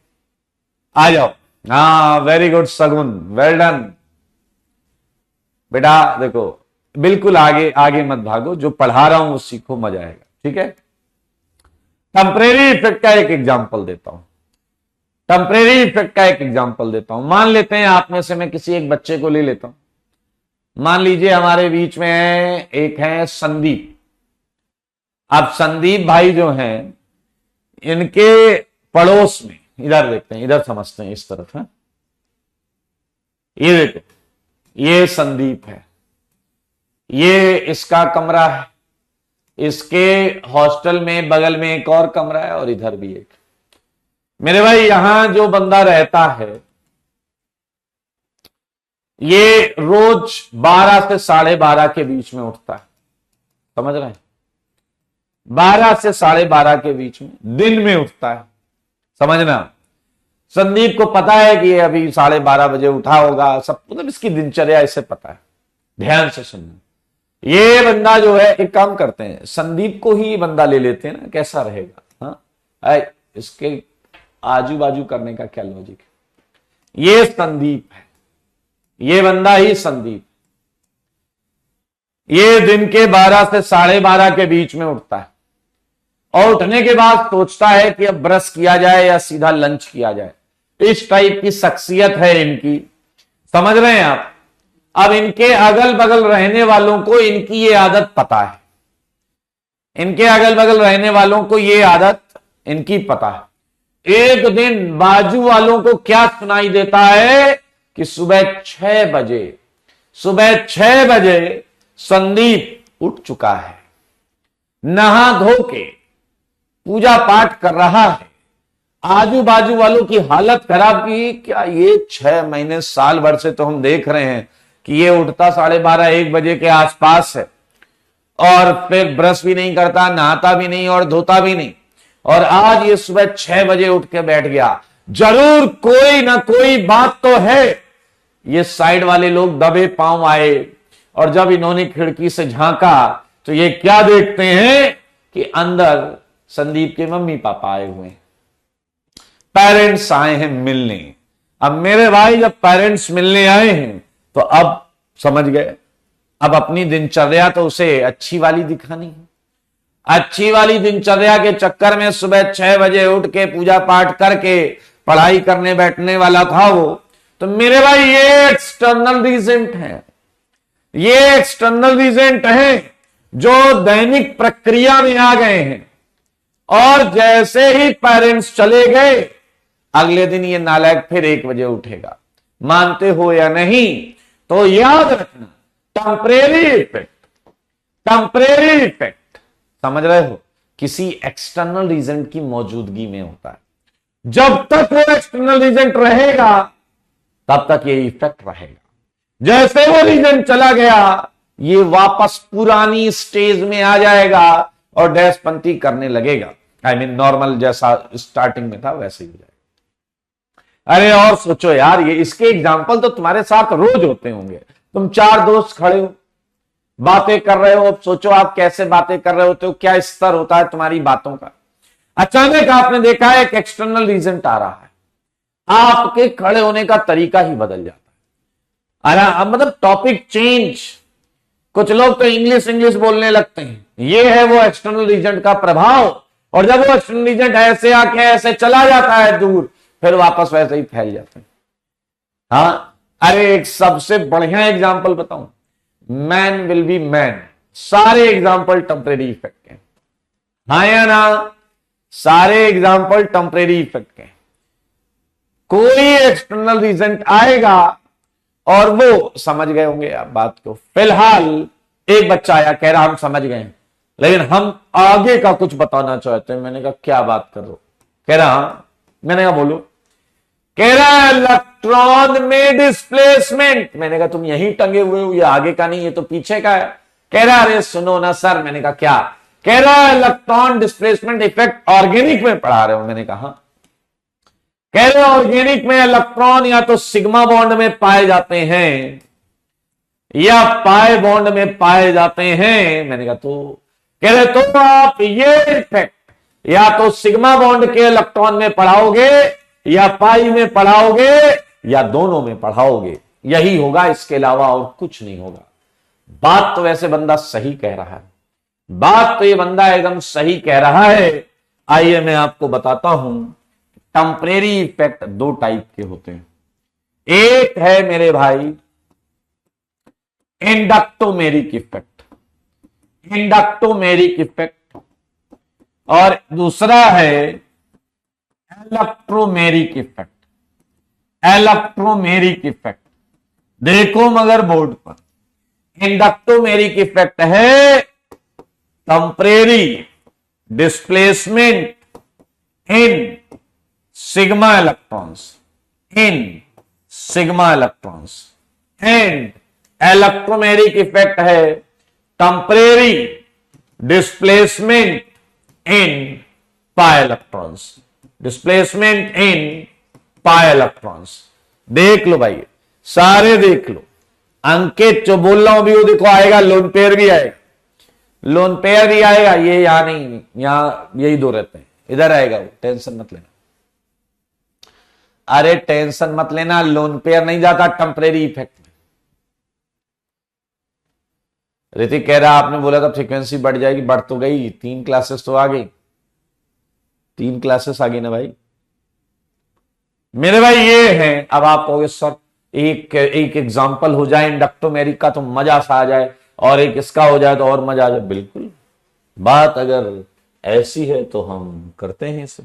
आ जाओ। हाँ, वेरी गुड सगुन, वेल डन बेटा। देखो, बिल्कुल आगे आगे मत भागो, जो पढ़ा रहा हूं वो सीखो, मजा आएगा। ठीक है, टेम्परेरी इफेक्ट का एक एग्जांपल देता हूं। टेम्परेरी इफेक्ट का एक एग्जांपल देता हूं। मान लेते हैं आप में से मैं किसी एक बच्चे को ले लेता हूं। मान लीजिए हमारे बीच में है, एक है संदीप। अब संदीप भाई जो हैं, इनके पड़ोस में, इधर देखते हैं, इधर समझते हैं, इस तरफ है, ये देखो, ये संदीप है, ये इसका कमरा है, इसके हॉस्टल में बगल में एक और कमरा है और इधर भी एक। मेरे भाई, यहां जो बंदा रहता है ये रोज 12 से 12:30 के बीच में उठता है। समझ रहे हैं? 12 से 12:30 के बीच में दिन में उठता है। समझना, संदीप को पता है कि ये अभी 12:30 बजे उठा होगा, सब मतलब इसकी दिनचर्या इसे पता है। ध्यान से सुनना, ये बंदा जो है, एक काम करते हैं, संदीप को ही बंदा ले लेते हैं ना, कैसा रहेगा? हाँ, इसके आजू बाजू करने का क्या लॉजिक है? ये संदीप है, ये बंदा ही संदीप। ये दिन के 12 से 12:30 के बीच में उठता है और उठने के बाद सोचता है कि अब ब्रश किया जाए या सीधा लंच किया जाए। इस टाइप की शख्सियत है इनकी। समझ रहे हैं आप? अब इनके अगल बगल रहने वालों को इनकी ये आदत पता है, इनके अगल बगल रहने वालों को ये आदत इनकी पता है। एक दिन बाजू वालों को क्या सुनाई देता है कि सुबह 6 बजे संदीप उठ चुका है, नहा धो के पूजा पाठ कर रहा है। आजू बाजू वालों की हालत खराब की। क्या ये 6 महीने साल भर से तो हम देख रहे हैं कि ये उठता 12:30-1 बजे के आसपास है और फिर ब्रश भी नहीं करता, नहाता भी नहीं और धोता भी नहीं, और आज ये सुबह 6 बजे उठ के बैठ गया। जरूर कोई ना कोई बात तो है। ये साइड वाले लोग दबे पांव आए और जब इन्होंने खिड़की से झांका तो ये क्या देखते हैं कि अंदर संदीप के मम्मी पापा आए हुए हैं, पेरेंट्स आए हैं मिलने। अब मेरे भाई जब पेरेंट्स मिलने आए हैं तो अब समझ गए, अब अपनी दिनचर्या तो उसे अच्छी वाली दिखानी है। अच्छी वाली दिनचर्या के चक्कर में सुबह 6 बजे उठ के पूजा पाठ करके पढ़ाई करने बैठने वाला था वो, तो मेरे भाई ये एक्सटर्नल रीजेंट है, ये एक्सटर्नल रीजेंट है जो दैनिक प्रक्रिया में आ गए हैं। और जैसे ही पेरेंट्स चले गए अगले दिन ये नालायक फिर 1 बजे उठेगा, मानते हो या नहीं। तो याद रखना, टेम्परेरी इफेक्ट, टेम्परेरी इफेक्ट, समझ रहे हो, किसी एक्सटर्नल रीजेंट की मौजूदगी में होता है। जब तक वो एक्सटर्नल रीजेंट रहेगा तब तक ये इफेक्ट रहेगा। जैसे वो रीजेंट चला गया ये वापस पुरानी स्टेज में आ जाएगा और डैशपंती करने लगेगा। आई मीन नॉर्मल जैसा स्टार्टिंग में था वैसे ही हो जाएगा। अरे और सोचो यार, ये इसके एग्जाम्पल तो तुम्हारे साथ रोज होते होंगे। तुम 4 दोस्त खड़े हो, बातें कर रहे हो, अब सोचो आप कैसे बातें कर रहे होते हो, क्या स्तर होता है तुम्हारी बातों का। अचानक आपने देखा है एक एक्सटर्नल रीजन आ रहा है, आपके खड़े होने का तरीका ही बदल जाता है। अरे मतलब टॉपिक चेंज। कुछ लोग तो इंग्लिश इंग्लिश बोलने लगते हैं, ये है वो एक्सटर्नल रीजन का प्रभाव। और जब वो एक्सटर्नल रीजन ऐसे आके ऐसे चला जाता है दूर, फिर वापस वैसे ही फैल जाते हैं। हाँ, अरे एक सबसे बढ़िया एग्जाम्पल बताऊं, मैन विल बी मैन, सारे एग्जाम्पल टेम्परेरी इफेक्ट के। हाँ या ना, सारे एग्जाम्पल टेम्परेरी इफेक्ट के। कोई एक्सटर्नल रीजन आएगा और वो समझ गए होंगे आप बात को। फिलहाल एक बच्चा आया, कह रहा हम समझ गए लेकिन हम आगे का कुछ बताना चाहते हैं। मैंने कहा क्या बात कर रहे हो? कह रहा मैंने कहा बोलो। कह रहा है इलेक्ट्रॉन में डिस्प्लेसमेंट। मैंने कहा तुम यहीं टंगे हुए हो, ये आगे का नहीं, ये तो पीछे का है। कह रहा अरे सुनो ना सर। मैंने कहा क्या? कह रहा है इलेक्ट्रॉन डिस्प्लेसमेंट इफेक्ट ऑर्गेनिक में पढ़ा रहे हो। मैंने कहा कह रहे ऑर्गेनिक में इलेक्ट्रॉन या तो सिग्मा बॉन्ड में पाए जाते हैं या पाई बॉन्ड में पाए जाते हैं। मैंने कहा तो कह रहे तो आप ये इफेक्ट या तो सिग्मा बॉन्ड के इलेक्ट्रॉन में पढ़ाओगे या पाई में पढ़ाओगे या दोनों में पढ़ाओगे, यही होगा, इसके अलावा और कुछ नहीं होगा। बात तो वैसे बंदा सही कह रहा है, बात तो ये बंदा एकदम सही कह रहा है। आइए मैं आपको बताता हूं, टेम्परेरी इफेक्ट 2 टाइप के होते हैं। एक है मेरे भाई इंडक्टोमेरिक इफेक्ट, इंडक्टोमेरिक इफेक्ट, और दूसरा है इलेक्ट्रोमेरिक इफेक्ट, इलेक्ट्रोमेरिक इफेक्ट। देखो मगर बोर्ड पर, इंडक्टोमेरिक इफेक्ट है temporary displacement in sigma electrons, in sigma electrons, and electromeric effect है temporary displacement in pi electrons, displacement in pi electrons. देख लो भाई, सारे देख लो। अंकित जो बोल रहा हूं भी वो देखो आएगा, लोन पेयर भी आएगा, लोन पेयर भी आएगा। ये यहां नहीं, यहां यही 2 रहते हैं, इधर आएगा वो, टेंशन मत लेना। अरे टेंशन मत लेना, लोन पेयर नहीं जाता टेम्परेरी इफेक्ट में। ऋतिक कह रहा आपने बोला था फ्रीक्वेंसी बढ़ जाएगी, बढ़ तो गई, 3 क्लासेस तो आ गई, 3 क्लासेस आ गई ना भाई। मेरे भाई ये है, अब आप कहोगे सर एक एग्जांपल हो जाए इंडक्टोमेरिक का तो मजा सा आ जाए, और एक इसका हो जाए तो और मजा आ जाए। बिल्कुल, बात अगर ऐसी है तो हम करते हैं इसे।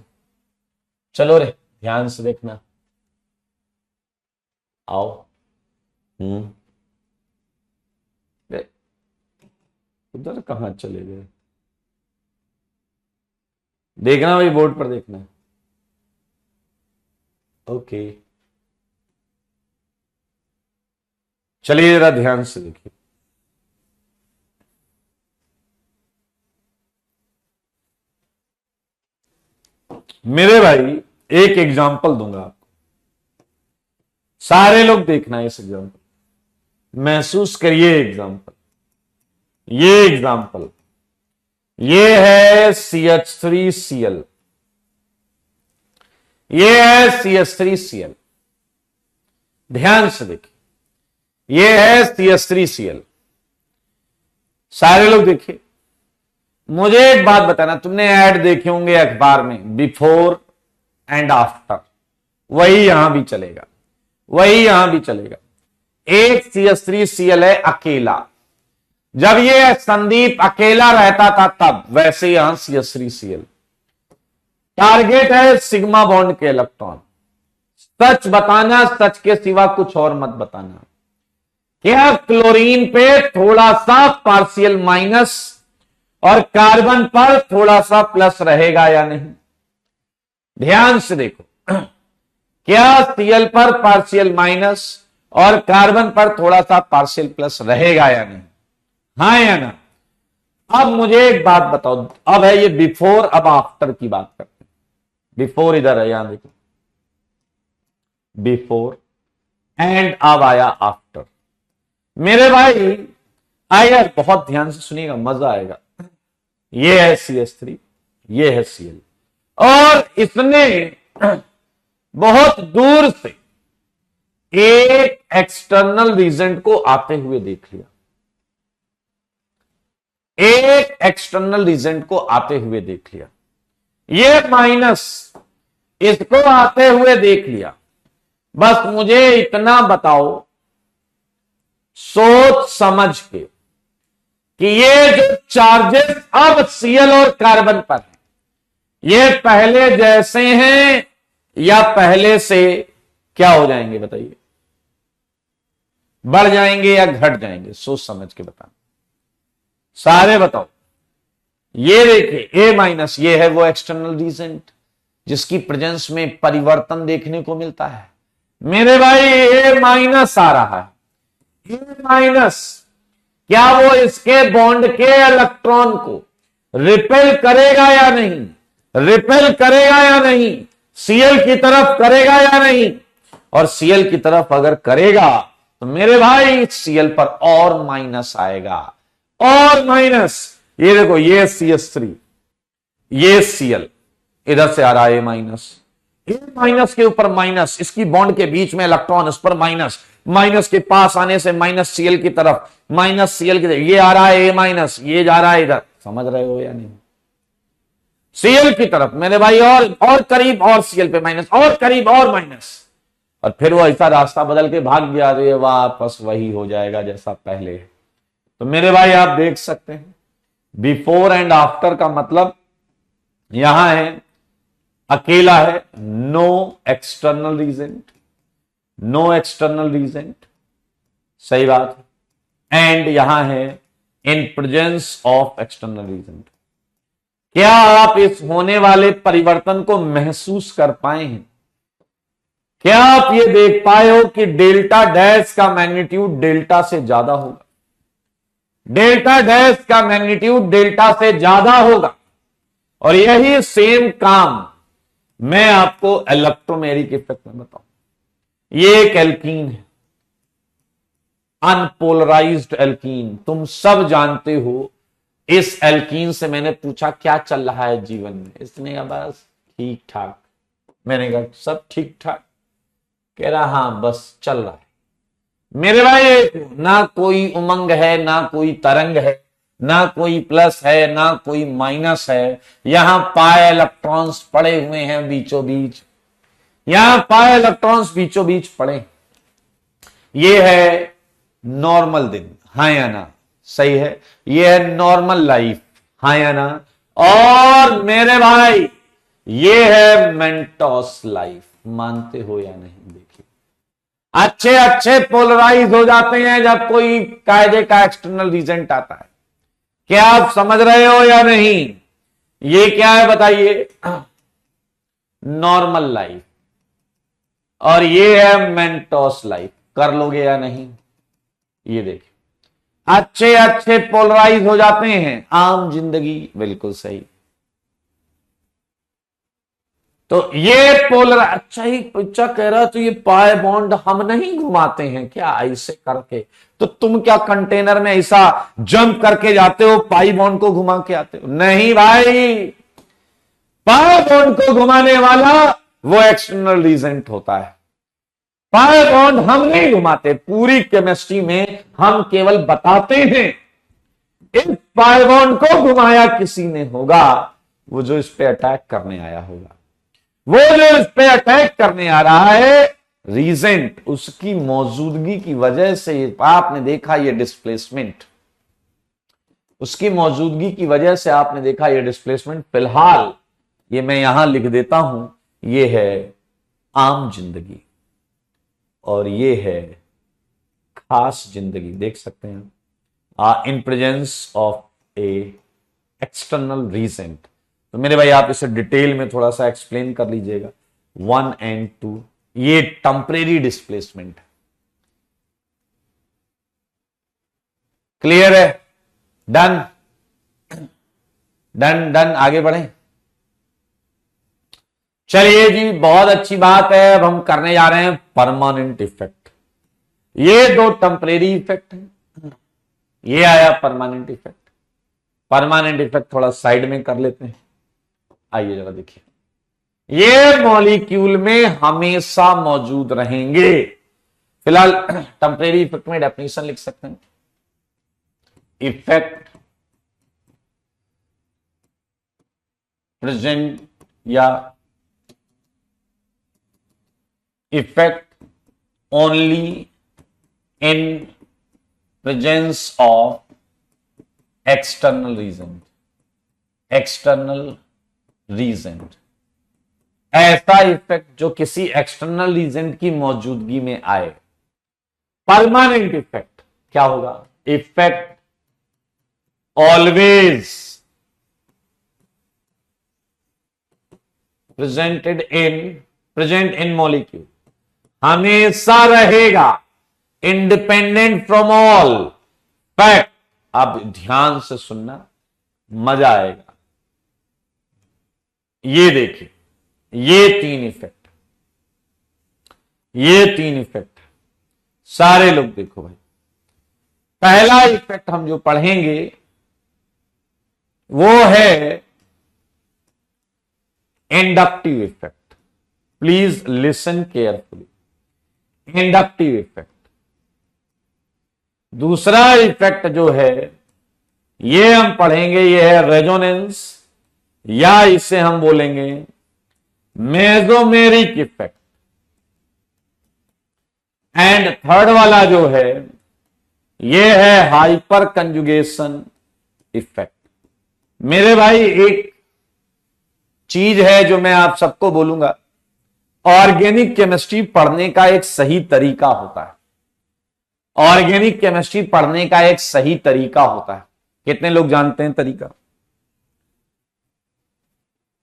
चलो रे, ध्यान से देखना, आओ। उधर कहां चले गए? देखना भाई, बोर्ड पर देखना। ओके, चलिए जरा ध्यान से देखिए। मेरे भाई एक एग्जांपल दूंगा आपको, सारे लोग देखना है इस एग्जांपल। महसूस करिए एग्जाम्पल, ये एग्जाम्पल, ये है CH3Cl, ये है CH3Cl, ध्यान से देखिए, ये है CH3Cl। सारे लोग देखिए, मुझे एक बात बताना, तुमने ऐड देखे होंगे अखबार में, बिफोर एंड आफ्टर, वही यहां भी चलेगा, वही यहां भी चलेगा। एक CH3Cl है अकेला, जब ये संदीप अकेला रहता था तब, वैसे यहां CH3Cl। टारगेट है सिग्मा बॉन्ड के इलेक्ट्रॉन, सच बताना, सच के सिवा कुछ और मत बताना। क्या क्लोरीन पे थोड़ा सा पार्शियल माइनस और कार्बन पर थोड़ा सा प्लस रहेगा या नहीं? ध्यान से देखो, क्या Cl पर पार्शियल माइनस और कार्बन पर थोड़ा सा पार्शियल प्लस रहेगा या नहीं? हाँ या ना? अब मुझे एक बात बताओ, अब है ये बिफोर, अब आफ्टर की बात करते हैं। बिफोर इधर है, यहां देखो, बिफोर एंड अब आया आफ्टर। मेरे भाई आइए बहुत ध्यान से सुनिएगा, मजा आएगा। ये है CH3, ये है Cl, और इसने बहुत दूर से एक एक्सटर्नल रीजेंट को आते हुए देख लिया, एक एक्सटर्नल रीजेंट को आते हुए देख लिया, ये माइनस इसको आते हुए देख लिया। बस मुझे इतना बताओ सोच समझ के कि ये जो चार्जेस अब Cl और कार्बन पर है, ये पहले जैसे हैं या पहले से क्या हो जाएंगे बताइए? बढ़ जाएंगे या घट जाएंगे? सोच समझ के बताना, सारे बताओ। ये देखिए A माइनस, ये है वो एक्सटर्नल रीजेंट जिसकी प्रेजेंस में परिवर्तन देखने को मिलता है। मेरे भाई A माइनस आ रहा है, A माइनस, क्या वो इसके बॉन्ड के इलेक्ट्रॉन को रिपेल करेगा या नहीं? रिपेल करेगा या नहीं? Cl की तरफ करेगा या नहीं? और Cl की तरफ अगर करेगा तो मेरे भाई Cl पर और माइनस आएगा, और माइनस। ये देखो, ये CH3, ये Cl, इधर से आ रहा है A माइनस, A माइनस के ऊपर माइनस, इसकी बॉन्ड के बीच में इलेक्ट्रॉन, उस पर माइनस, माइनस के पास आने से माइनस Cl की तरफ, माइनस Cl की तरफ, ये आ रहा है A माइनस, ये जा रहा है इधर, समझ रहे हो या नहीं? Cl की तरफ मेरे भाई, और करीब, और Cl पे माइनस, और करीब, और माइनस, और फिर वो ऐसा रास्ता बदल के भाग गया, तो ये वापस वही हो जाएगा जैसा पहले। तो मेरे भाई आप देख सकते हैं, बिफोर एंड आफ्टर का मतलब यहां है अकेला है, no external reagent, no external reagent, सही बात है, एंड यहां है in presence of external reagent. क्या आप इस होने वाले परिवर्तन को महसूस कर पाए हैं? क्या आप ये देख पाए हो कि डेल्टा डैश का मैग्नीट्यूड डेल्टा से ज्यादा होगा? डेल्टा डैश का मैग्नीट्यूड डेल्टा से ज्यादा होगा, और यही सेम काम मैं आपको इलेक्ट्रोमेरिक इफेक्ट में बताऊं। ये एक एल्कीन है, अनपोलराइज्ड एल्कीन, तुम सब जानते हो। इस एल्कीन से मैंने पूछा क्या चल रहा है जीवन में, इसने कहा बस ठीक ठाक। मैंने कहा सब ठीक ठाक? कह रहा हाँ बस चल रहा है। मेरे भाई ना कोई उमंग है, ना कोई तरंग है, ना कोई प्लस है, ना कोई माइनस है। यहां पाए इलेक्ट्रॉन्स पड़े हुए हैं बीचों बीच, यहां पाए इलेक्ट्रॉन्स बीचों बीच पड़े। ये है नॉर्मल दिन, हाँ या ना? सही है, ये है नॉर्मल लाइफ, हाँ या ना? और मेरे भाई ये है मेंटोस लाइफ, मानते हो या नहीं? देखिए, अच्छे अच्छे पोलराइज हो जाते हैं जब कोई कायदे का एक्सटर्नल रीजेंट आता है। क्या आप समझ रहे हो या नहीं? ये क्या है बताइए? नॉर्मल लाइफ, और ये है मेंटोस लाइफ। कर लोगे या नहीं? ये देखिए, अच्छे अच्छे पोलराइज हो जाते हैं, आम जिंदगी, बिल्कुल सही। तो ये पोलर, अच्छा ही बच्चा कह रहा तो ये पाई बॉन्ड हम नहीं घुमाते हैं क्या ऐसे करके? तो तुम क्या कंटेनर में ऐसा जंप करके जाते हो, पाई बॉन्ड को घुमा के आते हो? नहीं भाई, पाई बॉन्ड को घुमाने वाला वो एक्सटर्नल रीजेंट होता है। पाई बॉन्ड हम नहीं घुमाते, पूरी केमिस्ट्री में हम केवल बताते हैं। इस पाई बॉन्ड को घुमाया किसी ने होगा, वो जो इस पे अटैक करने आया होगा। वो जो इस पे अटैक करने आ रहा है रीजेंट, उसकी मौजूदगी की वजह से आपने देखा ये डिस्प्लेसमेंट, उसकी मौजूदगी की वजह से आपने देखा ये डिस्प्लेसमेंट। फिलहाल ये मैं यहां लिख देता हूं, ये है आम जिंदगी और ये है खास जिंदगी। देख सकते हैं in presence of a external reagent. तो मेरे भाई आप इसे डिटेल में थोड़ा सा एक्सप्लेन कर लीजिएगा। 1 and 2 ये टेम्परेरी डिस्प्लेसमेंट है। क्लियर है? डन डन डन, आगे बढ़े। चलिए जी, बहुत अच्छी बात है। अब हम करने जा रहे हैं परमानेंट इफेक्ट। ये दो टेम्परेरी इफेक्ट है, ये आया परमानेंट इफेक्ट। परमानेंट इफेक्ट थोड़ा साइड में कर लेते हैं। आइए जरा देखिए, ये मॉलिक्यूल में हमेशा मौजूद रहेंगे। फिलहाल टेम्परेरी इफेक्ट में डेफिनेशन लिख सकते हैं, इफेक्ट प्रेजेंट या effect only in presence of external reagent. External reagent, ऐसा इफेक्ट जो किसी एक्सटर्नल रीजेंट की मौजूदगी में आए। परमानेंट इफेक्ट क्या होगा? Effect always present in molecule, हमेशा रहेगा, इंडिपेंडेंट फ्रॉम ऑल फैक्ट। अब ध्यान से सुनना, मजा आएगा। ये देखिए, ये तीन इफेक्ट सारे लोग देखो भाई। पहला इफेक्ट हम जो पढ़ेंगे वो है inductive effect. Please listen carefully. Inductive effect. दूसरा इफेक्ट जो है ये हम पढ़ेंगे, ये है रेजोनेंस, या इसे हम बोलेंगे मेसोमेरिक इफेक्ट। एंड थर्ड वाला जो है ये है हाइपर कंजुगेशन इफेक्ट। मेरे भाई एक चीज है जो मैं आप सबको बोलूंगा, ऑर्गेनिक केमिस्ट्री पढ़ने का एक सही तरीका होता है। ऑर्गेनिक केमिस्ट्री पढ़ने का एक सही तरीका होता है। कितने लोग जानते हैं तरीका?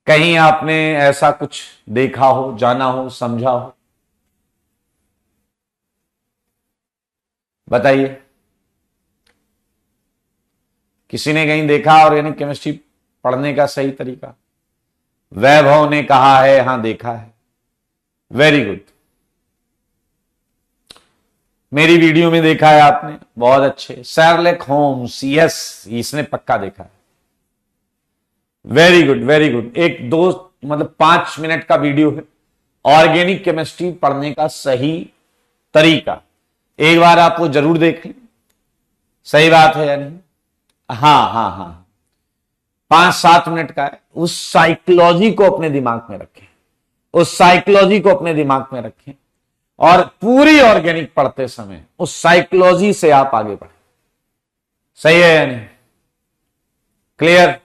कहीं आपने ऐसा कुछ देखा हो, जाना हो, समझा हो? बताइए, किसी ने कहीं देखा ऑर्गेनिक केमिस्ट्री पढ़ने का सही तरीका? वैभव ने कहा है हाँ देखा है। वेरी गुड, मेरी वीडियो में देखा है आपने, बहुत अच्छे। शर्लक होम्स, यस, इसने पक्का देखा है। Very good very good. एक दो मतलब 5 मिनट का वीडियो है, ऑर्गेनिक केमिस्ट्री पढ़ने का सही तरीका। एक बार आप वो जरूर देख लें। सही बात है या नहीं? हाँ हाँ हाँ, 5-7 मिनट का है। उस साइकोलॉजी को अपने दिमाग में रखें, उस साइकोलॉजी को अपने दिमाग में रखें, और पूरी ऑर्गेनिक पढ़ते समय उस साइकोलॉजी से आप आगे बढ़ें। सही है या नहीं? क्लियर?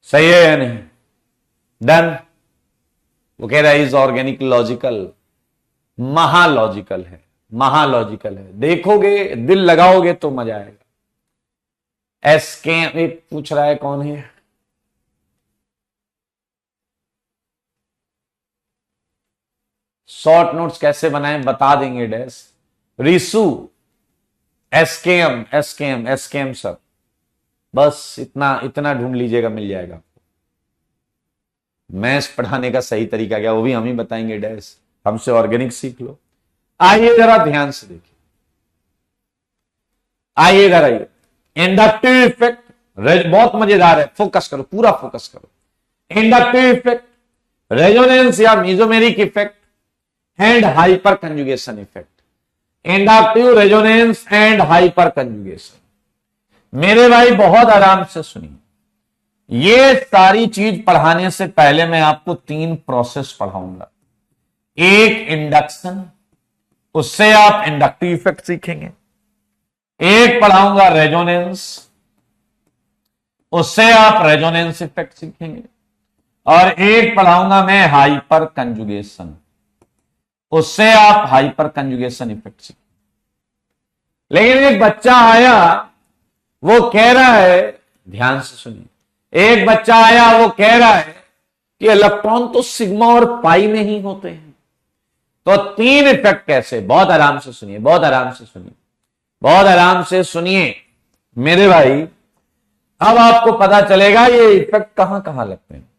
सही है या नहीं? डन? वो कह रहा है इज ऑर्गेनिक लॉजिकल? महालॉजिकल है, महालॉजिकल है। देखोगे, दिल लगाओगे तो मजा आएगा। एसके एक पूछ रहा है कौन है? शॉर्ट नोट्स कैसे बनाएं बता देंगे डैश। Risu, SKM sir. बस इतना इतना ढूंढ लीजिएगा, मिल जाएगा। मैथ्स पढ़ाने का सही तरीका क्या, वो भी हम ही बताएंगे डैश, हमसे ऑर्गेनिक सीख लो। आइए जरा ध्यान से देखिए, आइए जरा, इंडक्टिव इफेक्ट बहुत मजेदार है, फोकस करो, पूरा फोकस करो। इंडक्टिव इफेक्ट, रेजोनेंस या mesomeric effect and hyper conjugation effect. Inductive, resonance and hyper conjugation. मेरे भाई बहुत आराम से सुनिए, ये सारी चीज पढ़ाने से पहले मैं आपको 3 प्रोसेस पढ़ाऊंगा। एक इंडक्शन, उससे आप इंडक्टिव इफेक्ट सीखेंगे। एक पढ़ाऊंगा रेजोनेंस, उससे आप रेजोनेंस इफेक्ट सीखेंगे। और एक पढ़ाऊंगा मैं हाइपर कंजुगेशन, उससे आप हाइपर कंजुगेशन इफेक्ट सीखेंगे। लेकिन एक बच्चा आया, वो कह रहा है, ध्यान से सुनिए, एक बच्चा आया, वो कह रहा है कि इलेक्ट्रॉन तो सिग्मा और पाई में ही होते हैं, तो 3 इफेक्ट कैसे? बहुत आराम से सुनिए, बहुत आराम से सुनिए, बहुत आराम से सुनिए मेरे भाई। अब आपको पता चलेगा ये इफेक्ट कहां कहां लगते हैं।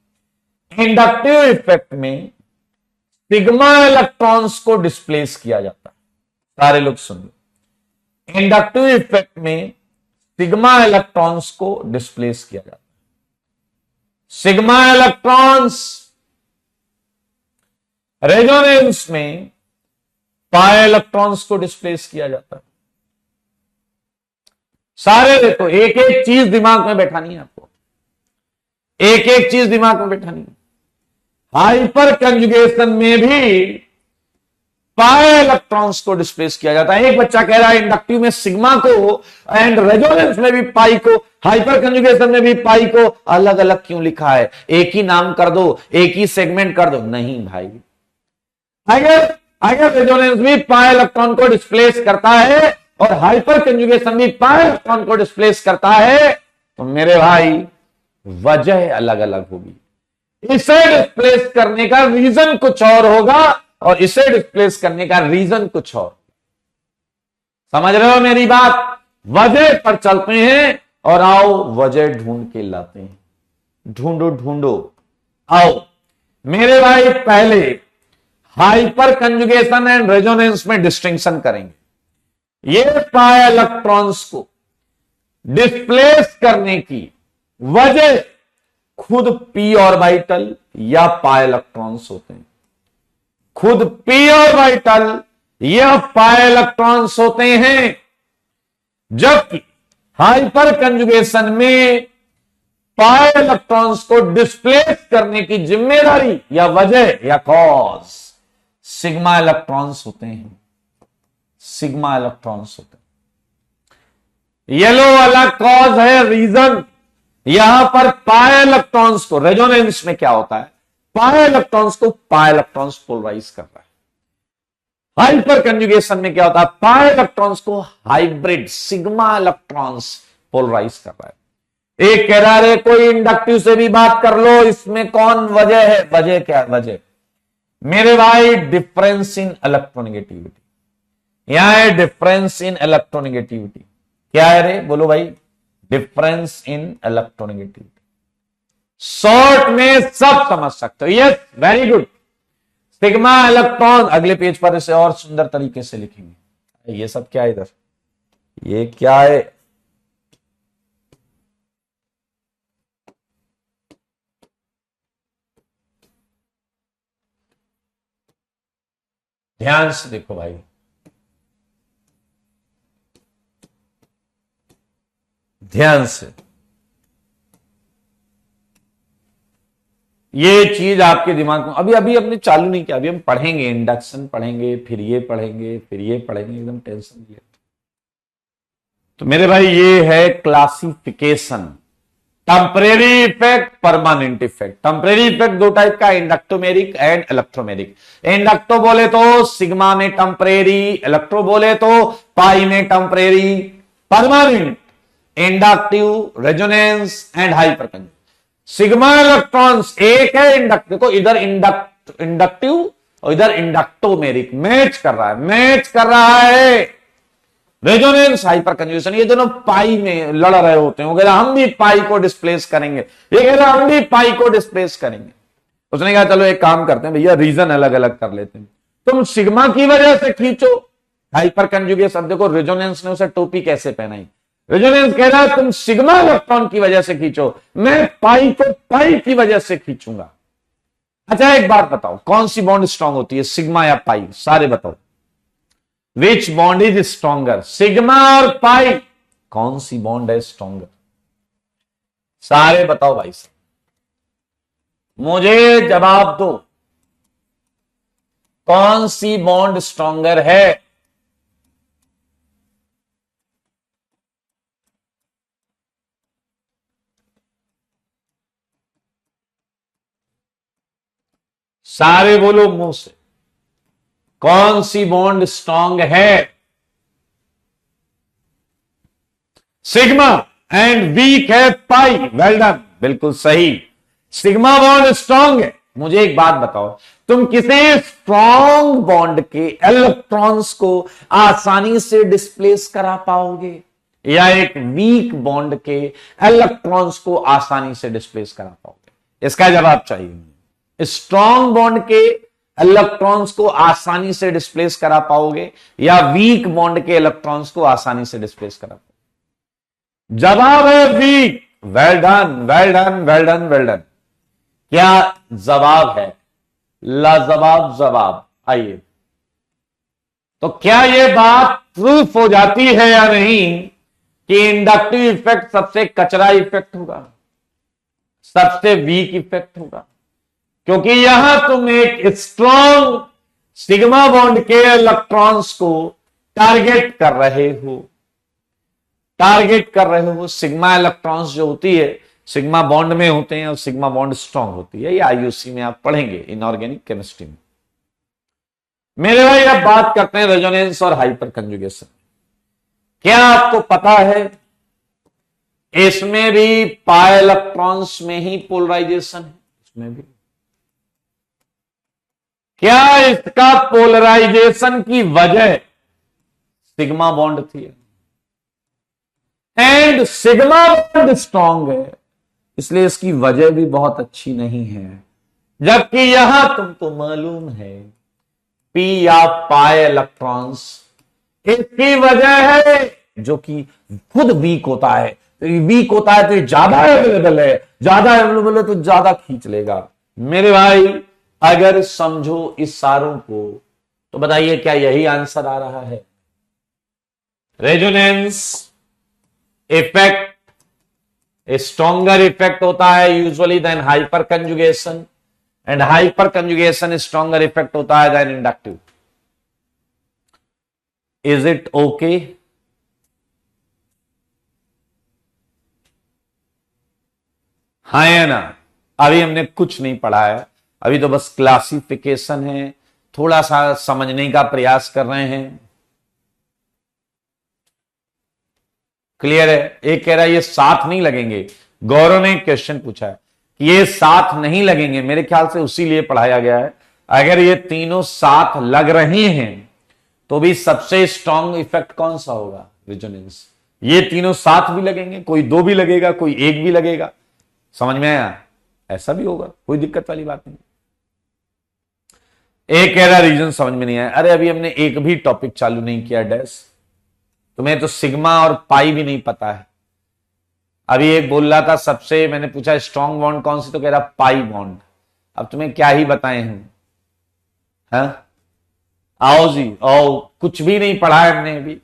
इंडक्टिव इफेक्ट में सिग्मा इलेक्ट्रॉन्स को डिस्प्लेस किया जाता है। सारे लोग सुन लो, इंडक्टिव इफेक्ट में सिग्मा इलेक्ट्रॉन्स को डिस्प्लेस किया जाता है। सिग्मा इलेक्ट्रॉन्स, रेजोनेंस में पाई इलेक्ट्रॉन्स को डिस्प्लेस किया जाता है। सारे देखो, एक एक चीज दिमाग में बैठानी है आपको, एक एक चीज दिमाग में बैठानी है। हाइपर कंजुगेशन में भी पाई इलेक्ट्रॉन्स को डिस्प्लेस किया जाता है। एक बच्चा कह रहा है इंडक्टिव में सिग्मा को एंड रेजोनेंस में भी पाई को, हाइपर कंजुगेशन में भी पाई को, अलग अलग क्यों लिखा है? एक ही नाम कर दो, एक ही सेगमेंट कर दो। नहीं भाई, अगर रेजोनेंस भी पाई इलेक्ट्रॉन को डिस्प्लेस करता है और हाइपर कंजुगेशन भी पाई इलेक्ट्रॉन को डिस्प्लेस करता है, तो मेरे भाई वजह अलग अलग होगी। इसे डिस्प्लेस करने का रीजन कुछ और होगा और इसे डिस्प्लेस करने का रीजन कुछ और। समझ रहे हो मेरी बात? वजह पर चलते हैं और आओ वजह ढूंढ के लाते हैं। ढूंढो ढूंढो, आओ मेरे भाई। पहले हाइपर कंजुगेशन एंड रेजोनेंस में डिस्टिंक्शन करेंगे। ये पाई इलेक्ट्रॉन्स को डिस्प्लेस करने की वजह खुद पी ऑर्बिटल या पाई इलेक्ट्रॉन्स होते हैं। खुद पी ऑर्बिटल या पाई इलेक्ट्रॉन्स होते हैं, जबकि हाइपर कंजुगेशन में पाई इलेक्ट्रॉन्स को डिस्प्लेस करने की जिम्मेदारी या वजह या कॉज सिग्मा इलेक्ट्रॉन्स होते हैं। सिग्मा इलेक्ट्रॉन्स होते हैं। येलो वाला कॉज है, रीजन। यहां पर पाई इलेक्ट्रॉन्स को, रेजोनेंस में क्या होता है, पाई इलेक्ट्रॉन्स को पाई इलेक्ट्रॉन्स पोलराइज कर रहा है। हाइपर कंजुगेशन में क्या होता है, पाई इलेक्ट्रॉन्स को हाइब्रिड सिग्मा इलेक्ट्रॉन्स पोलराइज कर रहा है। एक कह रहा है कोई इंडक्टिव से भी बात कर लो, इसमें कौन वजह है? वजह क्या है? वजह मेरे भाई डिफरेंस इन इलेक्ट्रोनेगेटिविटी। यहां है डिफरेंस इन इलेक्ट्रोनेगेटिविटी। क्या है रे? बोलो भाई। Difference in electronegativity. शॉर्ट में सब समझ सकते हो। Yes, very good. Sigma electron, अगले पेज पर इसे और सुंदर तरीके से लिखेंगे। ये सब क्या है इधर? ये क्या है? ध्यान से देखो भाई, ध्यान से। ये चीज आपके दिमाग में अभी अभी हमने चालू नहीं किया, अभी हम पढ़ेंगे, इंडक्शन पढ़ेंगे, फिर ये पढ़ेंगे, फिर ये पढ़ेंगे, एकदम टेंशन नहीं। तो मेरे भाई ये है classification, temporary effect, permanent effect. Temporary effect 2 type का, इंडक्टोमेरिक एंड इलेक्ट्रोमेरिक। इंडक्टो बोले तो सिग्मा में टेम्परेरी, इलेक्ट्रो बोले तो पाई में temporary. Permanent, inductive, resonance and hyper conjugation. Sigma electrons एक है, इंडक्ट, देखो इधर इंडक्टिव और इधर इंडक्टोमेरिक। मैच कर रहा है, मैच कर रहा है। रेजोनेंस, हाइपर कंजुगेशन, ये दोनों पाई में लड़ रहे होते हैं। वो कह रहा हम भी पाई को डिस्प्लेस करेंगे, ये कह रहा हम भी पाई को डिस्प्लेस करेंगे। उसने कहा चलो एक काम करते हैं भैया, रीजन अलग अलग कर लेते हैं। तुम सिग्मा की वजह से खींचो हाइपर कंजुगेशन। देखो रेजोनेंस ने उसे टोपी कैसे पहनाई। रेजोनेंस कह रहा है तुम सिग्मा इलेक्ट्रॉन की वजह से खींचो, मैं पाई को पाई की वजह से खींचूंगा। अच्छा एक बात बताओ, कौन सी बॉन्ड स्ट्रांग होती है, सिग्मा या पाई? सारे बताओ, विच बॉन्ड इज स्ट्रॉन्गर, सिग्मा और पाई? कौन सी बॉन्ड है स्ट्रॉन्गर? सारे बताओ भाई साहब, मुझे जवाब दो, कौन सी बॉन्ड स्ट्रॉन्गर है? सारे बोलो मुंह से, कौन सी बॉन्ड स्ट्रांग है? सिग्मा, एंड वीक है पाई। वेल डन, बिल्कुल सही, सिग्मा बॉन्ड स्ट्रांग है। मुझे एक बात बताओ, तुम किसी स्ट्रांग बॉन्ड के इलेक्ट्रॉन्स को आसानी से डिस्प्लेस करा पाओगे, या एक वीक बॉन्ड के इलेक्ट्रॉन्स को आसानी से डिस्प्लेस करा पाओगे? इसका जवाब चाहिए। स्ट्रांग बॉन्ड के इलेक्ट्रॉन्स को आसानी से डिस्प्लेस करा पाओगे, या वीक बॉन्ड के इलेक्ट्रॉन्स को आसानी से डिस्प्लेस करा पाओगे? जवाब है weak. Well done, well done, well done, well done. क्या जवाब है? लाजवाब जवाब। आइए, तो क्या यह बात प्रूफ हो जाती है या नहीं कि इंडक्टिव इफेक्ट सबसे कचरा इफेक्ट होगा, सबसे वीक इफेक्ट होगा? क्योंकि यहां तुम एक स्ट्रॉन्ग सिग्मा बॉन्ड के इलेक्ट्रॉन्स को टारगेट कर रहे हो, टारगेट कर रहे हो। सिग्मा इलेक्ट्रॉन्स जो होती है सिग्मा बॉन्ड में होते हैं, और सिग्मा बॉन्ड स्ट्रॉन्ग होती है। ये आईयूसी में आप पढ़ेंगे, इनऑर्गेनिक केमिस्ट्री में। मेरे भाई अब बात करते हैं रेजोनेंस और हाइपर कंजुगेशन। क्या आपको पता है इसमें भी पाई इलेक्ट्रॉन्स में ही पोलराइजेशन है? इसमें भी क्या इसका पोलराइजेशन की वजह सिग्मा बॉन्ड थी, एंड सिग्मा बॉन्ड स्ट्रांग है, इसलिए इसकी वजह भी बहुत अच्छी नहीं है। जबकि यहां तुमको मालूम है पी या पाई इलेक्ट्रॉन्स इसकी वजह है जो कि खुद वीक होता है। तो वीक होता है तो ज्यादा अवेलेबल है, ज्यादा अवेलेबल है तो ज्यादा खींच लेगा। मेरे भाई अगर समझो इस सारों को, तो बताइए क्या यही आंसर आ रहा है? रेजोनेंस इफेक्ट स्ट्रॉन्गर इफेक्ट होता है usually than hyperconjugation, and hyperconjugation stronger effect होता है than inductive. Is it okay? हाँ या ना? अभी हमने कुछ नहीं पढ़ा है, अभी तो बस क्लासिफिकेशन है, थोड़ा सा समझने का प्रयास कर रहे हैं। क्लियर है? एक कह रहा है ये साथ नहीं लगेंगे। गौरव ने क्वेश्चन पूछा है कि ये साथ नहीं लगेंगे, मेरे ख्याल से उसी लिए पढ़ाया गया है। अगर ये तीनों साथ लग रहे हैं तो भी सबसे स्ट्रांग इफेक्ट कौन सा होगा? रेजोनेंस। ये तीनों साथ भी लगेंगे, कोई दो भी लगेगा, कोई एक भी लगेगा। समझ में आया? ऐसा भी होगा, कोई दिक्कत वाली बात नहीं। एक कह रहा रीजन समझ में नहीं आया। अरे अभी हमने एक भी टॉपिक चालू नहीं किया डैश, तुम्हें तो सिग्मा और पाई भी नहीं पता है। अभी एक बोल रहा था सबसे, मैंने पूछा स्ट्रॉन्ग बॉन्ड कौन सी, तो कह रहा पाई बॉन्ड। अब तुम्हें क्या ही बताएं हम? हाँ? आओ जी आओ, कुछ भी नहीं पढ़ा है हमने अभी।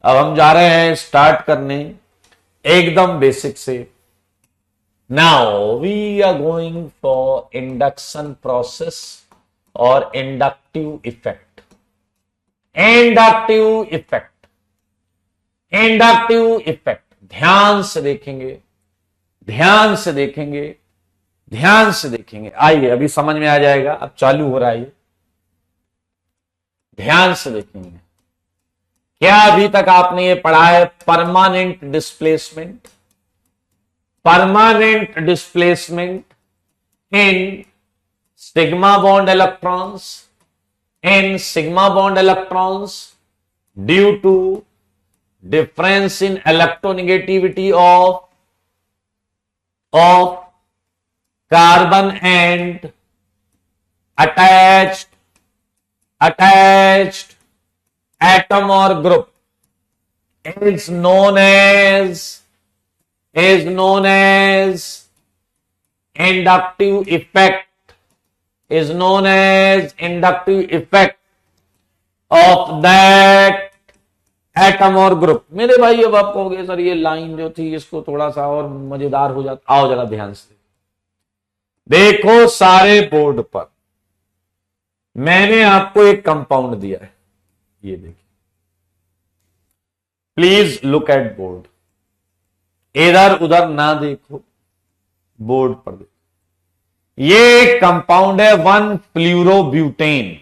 अब हम जा रहे हैं स्टार्ट करने एकदम बेसिक से। Now we are going for induction process और inductive effect. Inductive effect, inductive effect ध्यान से देखेंगे, ध्यान से देखेंगे, ध्यान से देखेंगे। आइए अभी समझ में आ जाएगा, अब चालू हो रहा है। ध्यान से देखेंगे। क्या अभी तक आपने ये पढ़ा है permanent displacement? Permanent displacement in sigma bond electrons, in sigma bond electrons due to difference in electronegativity of carbon and attached atom or group is known as inductive effect, is known as inductive effect of that atom और group. मेरे भाई अब आप कहोगे sir ये line जो थी इसको थोड़ा सा और मजेदार हो जाता। आओ जरा ध्यान से देखो, सारे बोर्ड पर मैंने आपको एक कंपाउंड दिया है, ये देखिए, प्लीज लुक एट बोर्ड, इधर उधर ना देखो, बोर्ड पर देखो। ये एक कंपाउंड है 1-फ्लूरोब्यूटेन।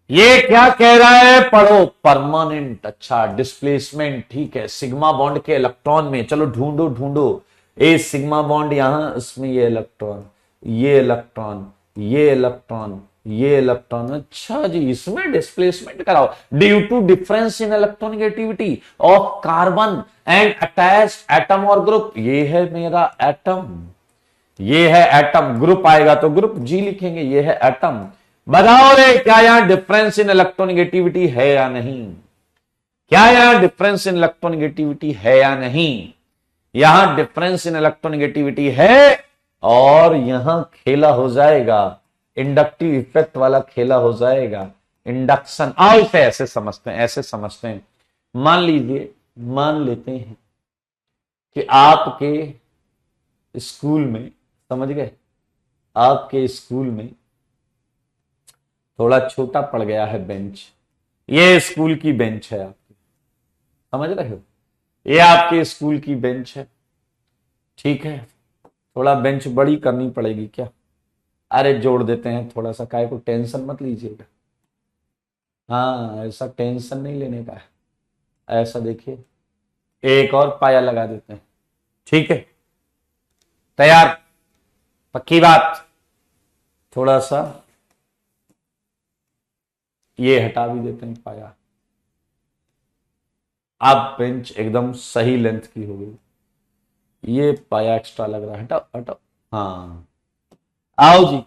ये क्या कह रहा है, पढ़ो, परमानेंट। अच्छा, डिस्प्लेसमेंट ठीक है, सिग्मा बॉन्ड के इलेक्ट्रॉन में, चलो ढूंढो ए सिग्मा बॉन्ड यहां, इसमें ये इलेक्ट्रॉन, ये इलेक्ट्रॉन, ये इलेक्ट्रॉन, ये इलेक्ट्रॉन। अच्छा जी, इसमें डिस्प्लेसमेंट कराओ due to difference in electronegativity of carbon and attached atom और ग्रुप। ये है मेरा एटम, ये है एटम, ग्रुप आएगा तो ग्रुप जी लिखेंगे, ये है एटम। बताओ रे, क्या यहां डिफरेंस इन इलेक्ट्रोनेगेटिविटी है या नहीं? क्या यहां डिफरेंस इन इलेक्ट्रोनेगेटिविटी है या नहीं? यहां डिफरेंस इन इलेक्ट्रोनेगेटिविटी है, और यहां खेला हो जाएगा, इंडक्टिव इफेक्ट वाला खेला हो जाएगा, इंडक्शन। आओ इसे ऐसे समझते हैं। मान लेते हैं कि आपके स्कूल में, समझ गए, आपके स्कूल में थोड़ा छोटा पड़ गया है बेंच, ये स्कूल की बेंच है आपकी, समझ रहे हो, ये आपके स्कूल की बेंच है, ठीक है। थोड़ा बेंच बड़ी करनी पड़ेगी क्या? अरे जोड़ देते हैं थोड़ा सा, काहे को टेंशन मत लीजिएगा। हाँ, ऐसा टेंशन नहीं लेने का है, ऐसा देखिए, एक और पाया लगा देते हैं, ठीक है, तैयार, पक्की बात। थोड़ा सा ये हटा भी देते हैं पाया, अब बेंच एकदम सही लेंथ की हो गई, ये पाया एक्स्ट्रा लग रहा है, हटाओ। हाँ, आओ जी,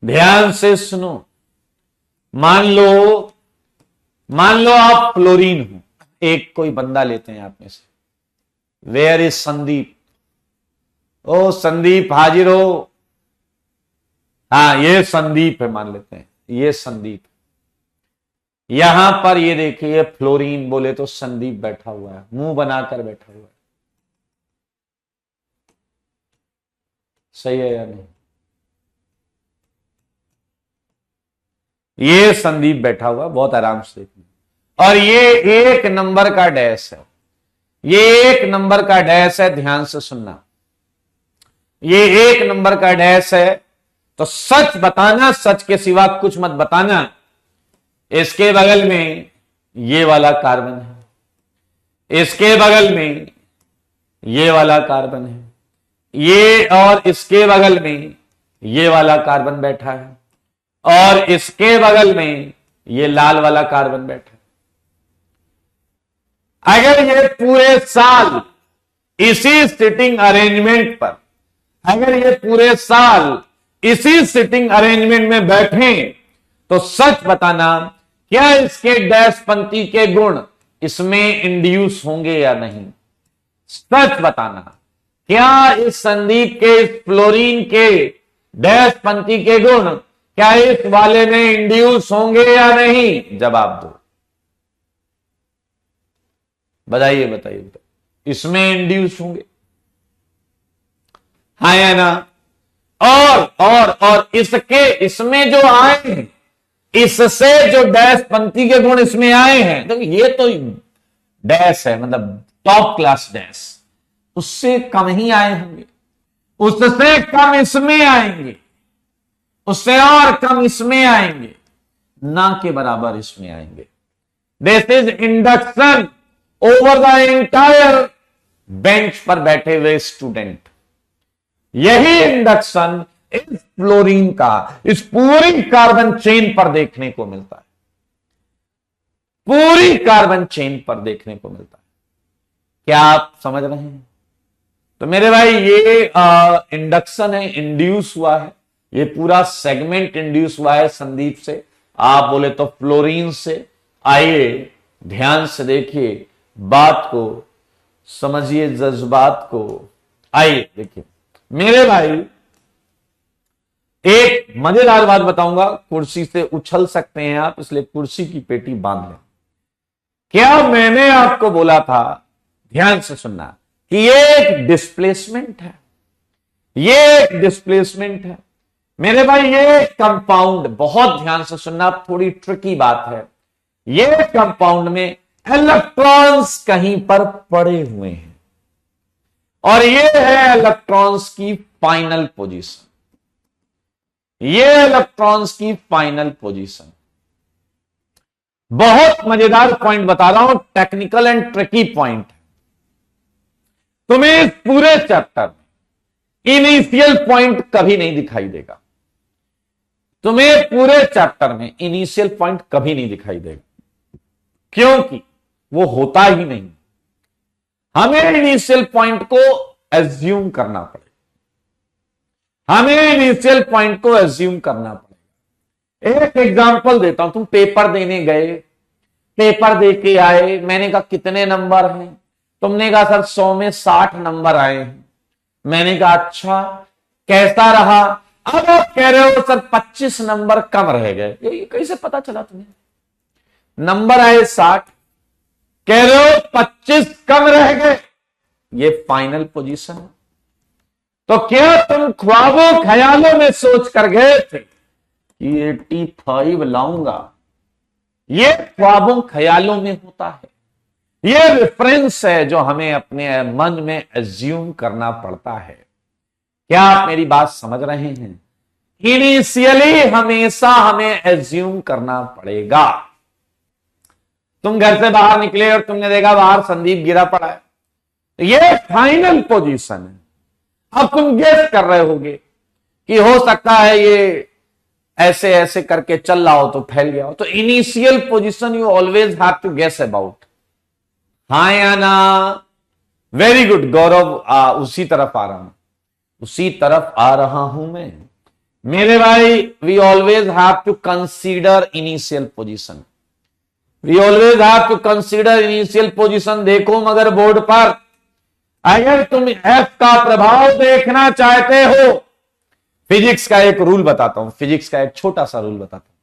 ध्यान से सुनो। मान लो आप फ्लोरीन हो, एक कोई बंदा लेते हैं आप में से, वेयर इज संदीप? ओ संदीप हाजिर हो। हाँ, ये संदीप है, मान लेते हैं ये संदीप। यहां पर ये देखिए, ये फ्लोरीन बोले तो संदीप बैठा हुआ है, मुंह बनाकर बैठा हुआ है, सही है या नहीं? ये संदीप बैठा हुआ, बहुत आराम से देखना। और ये 1 नंबर का डैश है, ये 1 नंबर का डैश है, ध्यान से सुनना, ये 1 नंबर का डैश है। तो सच बताना, सच के सिवा कुछ मत बताना। इसके बगल में ये वाला कार्बन है, इसके बगल में ये वाला कार्बन है, ये और इसके बगल में ये वाला कार्बन बैठा है, और इसके बगल में ये लाल वाला कार्बन बैठा है। अगर ये पूरे साल इसी सिटिंग अरेंजमेंट पर, अगर ये पूरे साल इसी सिटिंग अरेंजमेंट में बैठे, तो सच बताना, क्या इसके डैश पंक्ति के गुण इसमें इंड्यूस होंगे या नहीं? सच बताना, क्या इस संदीप के, इस फ्लोरीन के डैश पंक्ति के गुण क्या इस वाले में इंड्यूस होंगे या नहीं? जवाब दो, बताइए, इसमें इंड्यूस होंगे, हाँ या ना? और इसमें जो आए हैं, इससे जो डैश पंक्ति के गुण इसमें आए हैं, तो ये तो डैश है, मतलब टॉप क्लास डैश, उससे कम ही आए होंगे, उससे कम इसमें आएंगे, उससे और कम इसमें आएंगे, ना के बराबर इसमें आएंगे। This is induction over the entire bench पर बैठे हुए स्टूडेंट। यही इंडक्शन इस फ्लोरीन का, इस पूरी कार्बन चेन पर देखने को मिलता है। पूरी कार्बन चेन पर देखने को मिलता है। क्या आप समझ रहे हैं? तो मेरे भाई ये इंडक्शन है, इंड्यूस हुआ है, ये पूरा सेगमेंट इंड्यूस हुआ है संदीप से, आप बोले तो फ्लोरीन से। आइए ध्यान से देखिए बात को, समझिए जज्बात को। आइए देखिए मेरे भाई, एक मजेदार बात बताऊंगा, कुर्सी से उछल सकते हैं आप, इसलिए कुर्सी की पेटी बांध लें। क्या मैंने आपको बोला था, ध्यान से सुनना, कि ये एक डिस्प्लेसमेंट है, ये एक डिस्प्लेसमेंट है मेरे भाई। ये कंपाउंड, बहुत ध्यान से सुनना, थोड़ी ट्रिकी बात है। ये कंपाउंड में इलेक्ट्रॉन्स कहीं पर पड़े हुए हैं और ये है इलेक्ट्रॉन्स की फाइनल पोजीशन, ये इलेक्ट्रॉन्स की फाइनल पोजीशन। बहुत मजेदार पॉइंट बता रहा हूं, टेक्निकल एंड ट्रिकी पॉइंट है। तुम्हें इस पूरे चैप्टर में इनिशियल पॉइंट कभी नहीं दिखाई देगा, तुम्हें पूरे चैप्टर में इनिशियल पॉइंट कभी नहीं दिखाई देगा, क्योंकि वो होता ही नहीं। हमें इनिशियल पॉइंट को एज्यूम करना पड़ेगा, हमें इनिशियल पॉइंट को एज्यूम करना पड़ेगा। एक एग्जांपल देता हूं, तुम पेपर देने गए, पेपर दे के आए, मैंने कहा कितने नंबर हैं, तुमने कहा सर 100 में 60 नंबर आए हैं। मैंने कहा अच्छा, कैसा रहा? अब आप कह रहे हो सर 25 नंबर कम रह गए। ये कैसे पता चला तुम्हें? नंबर आए 60, कह रहे हो 25 कम रह गए, ये फाइनल पोजीशन है। तो क्या तुम ख्वाबों ख्यालों में सोच कर गए थे कि 85 लाऊंगा? ये ख्वाबों ख्यालों में होता है, ये रेफरेंस है जो हमें अपने मन में एज्यूम करना पड़ता है। क्या आप मेरी बात समझ रहे हैं? इनिशियली हमेशा हमें एज्यूम करना पड़ेगा। तुम घर से बाहर निकले और तुमने देखा बाहर संदीप गिरा पड़ा है, तो ये फाइनल पोजीशन है। अब तुम गेस कर रहे होगे कि हो सकता है ये ऐसे ऐसे करके चल रहा हो तो फैल गया हो। तो initial position you always have to guess about. हाँ या ना? वेरी गुड गौरव, उसी तरफ आ रहा हूं, उसी तरफ आ रहा हूं मैं। मेरे भाई we always have to consider initial position, we always have to consider initial position. देखो मगर बोर्ड पर, अगर तुम एफ का प्रभाव देखना चाहते हो, फिजिक्स का एक रूल बताता हूं, फिजिक्स का एक छोटा सा रूल बताता हूं।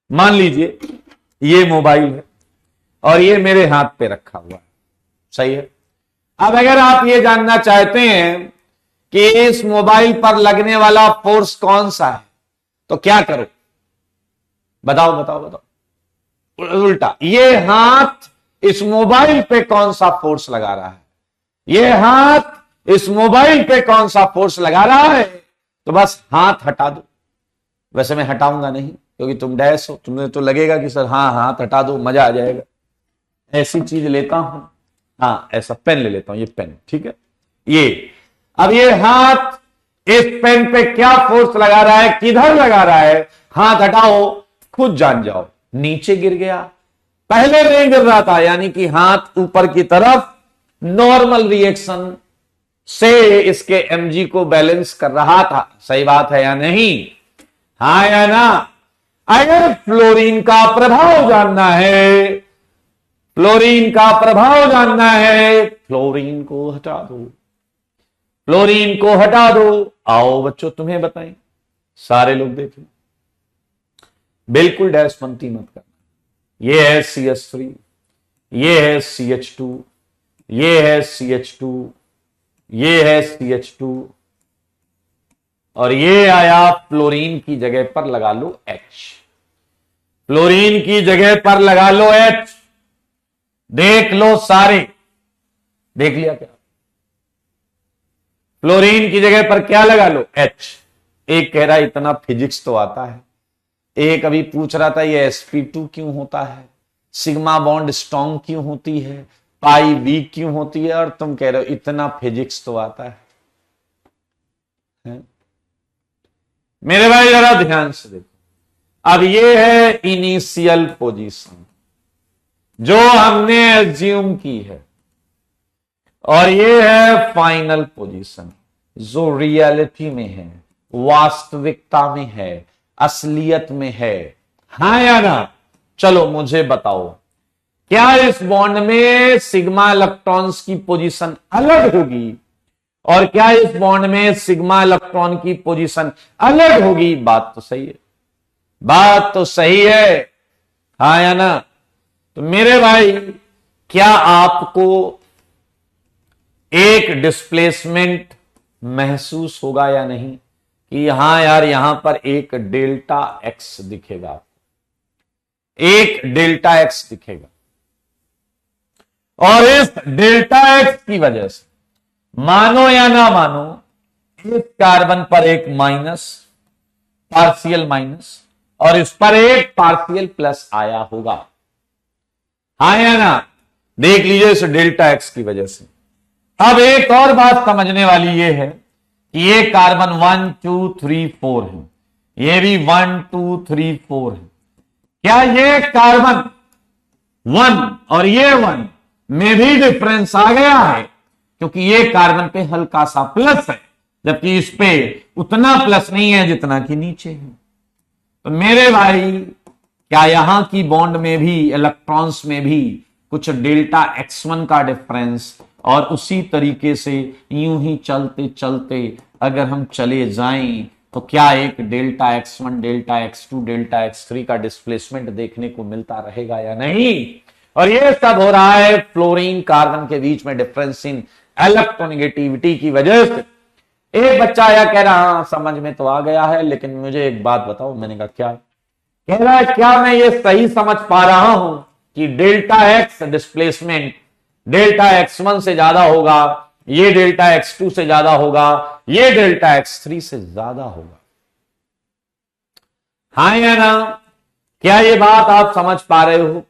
मान लीजिए ये मोबाइल है और ये मेरे हाथ पे रखा हुआ है, सही है। अब अगर आप ये जानना चाहते हैं कि इस मोबाइल पर लगने वाला फोर्स कौन सा है, तो क्या करो? बताओ बताओ बताओ। उल्टा, ये हाथ इस मोबाइल पे कौन सा फोर्स लगा रहा है, ये हाथ इस मोबाइल पे कौन सा फोर्स लगा रहा है, तो बस हाथ हटा दो। वैसे मैं हटाऊंगा नहीं क्योंकि तुम डैश हो, तुम्हें तो लगेगा कि सर हाँ हाथ हटा दो, मजा आ जाएगा। ऐसी चीज लेता हूं, हाँ ऐसा पेन ले लेता हूं, ये पेन, ठीक है। ये अब ये हाथ इस पेन पे क्या फोर्स लगा रहा है, किधर लगा रहा है, हाथ हटाओ, खुद जान जाओ। नीचे गिर गया, पहले नहीं गिर रहा था, यानी कि हाथ ऊपर की तरफ नॉर्मल रिएक्शन से इसके एमजी को बैलेंस कर रहा था। सही बात है या नहीं? हाँ या ना? अगर फ्लोरीन का प्रभाव जानना है, फ्लोरीन का प्रभाव जानना है, फ्लोरीन को हटा दो, फ्लोरीन को हटा दो। आओ बच्चों तुम्हें बताएं, सारे लोग देखें, बिल्कुल डैशपंती मत करना। ये है CH3, ये है CH2, ये है CH2, ये है CH2, और ये आया फ्लोरीन की जगह पर लगा लो H, फ्लोरीन की जगह पर लगा लो H। देख लो सारे, देख लिया क्या? फ्लोरीन की जगह पर क्या लगा लो? H। एक कह रहा है इतना फिजिक्स तो आता है, एक अभी पूछ रहा था ये sp2 क्यों होता है, सिग्मा बॉन्ड स्ट्रॉन्ग क्यों होती है, पाई वीक क्यों होती है, और तुम कह रहे हो इतना फिजिक्स तो आता है। मेरे भाई जरा ध्यान से देखो, अब ये है इनिशियल पोजीशन जो हमने एज्यूम की है, और ये है फाइनल पोजीशन जो रियलिटी में है, वास्तविकता में है, असलियत में है। हाँ या ना? चलो मुझे बताओ, क्या इस बॉन्ड में सिग्मा इलेक्ट्रॉन्स की पोजीशन अलग होगी और क्या इस बॉन्ड में सिग्मा इलेक्ट्रॉन की पोजीशन अलग होगी? बात तो सही है, बात तो सही है। हाँ या ना? तो मेरे भाई, क्या आपको एक डिस्प्लेसमेंट महसूस होगा या नहीं कि यहां यार यहां पर एक डेल्टा एक्स दिखेगा, एक डेल्टा एक्स दिखेगा, और इस डेल्टा एक्स की वजह से मानो या ना मानो इस कार्बन पर एक माइनस, पार्शियल माइनस, और इस पर एक पार्शियल प्लस आया होगा। हाँ या ना? देख लीजिए इस डेल्टा एक्स की वजह से। अब एक और बात समझने वाली ये है कि ये कार्बन 1 2 3 4 है, ये भी 1 2 3 4 है। क्या ये कार्बन 1 और ये 1 में भी डिफरेंस आ गया है? क्योंकि ये कार्बन पे हल्का सा प्लस है, जबकि इस पे उतना प्लस नहीं है जितना कि नीचे है। तो मेरे भाई, क्या यहां की बॉन्ड में भी, इलेक्ट्रॉन्स में भी कुछ डेल्टा x1 का डिफरेंस, और उसी तरीके से यूं ही चलते चलते अगर हम चले जाएं तो क्या एक delta x1, delta x2, delta x3 का डिस्प्लेसमेंट देखने को मिलता रहेगा या नहीं? और ये सब हो रहा है फ्लोरीन कार्बन के बीच में डिफरेंस इन इलेक्ट्रोनेगेटिविटी की वजह से। एक बच्चा आया कह रहा, हाँ समझ में तो आ गया है, लेकिन मुझे एक बात बताओ। मैंने कहा क्या? कह रहा है, क्या मैं ये सही समझ पा रहा हूं कि delta x displacement delta x1 से ज्यादा होगा, ये डेल्टा x2 से ज्यादा होगा, ये डेल्टा x3 से ज्यादा होगा? हाँ या ना? क्या ये बात आप समझ पा रहे हो?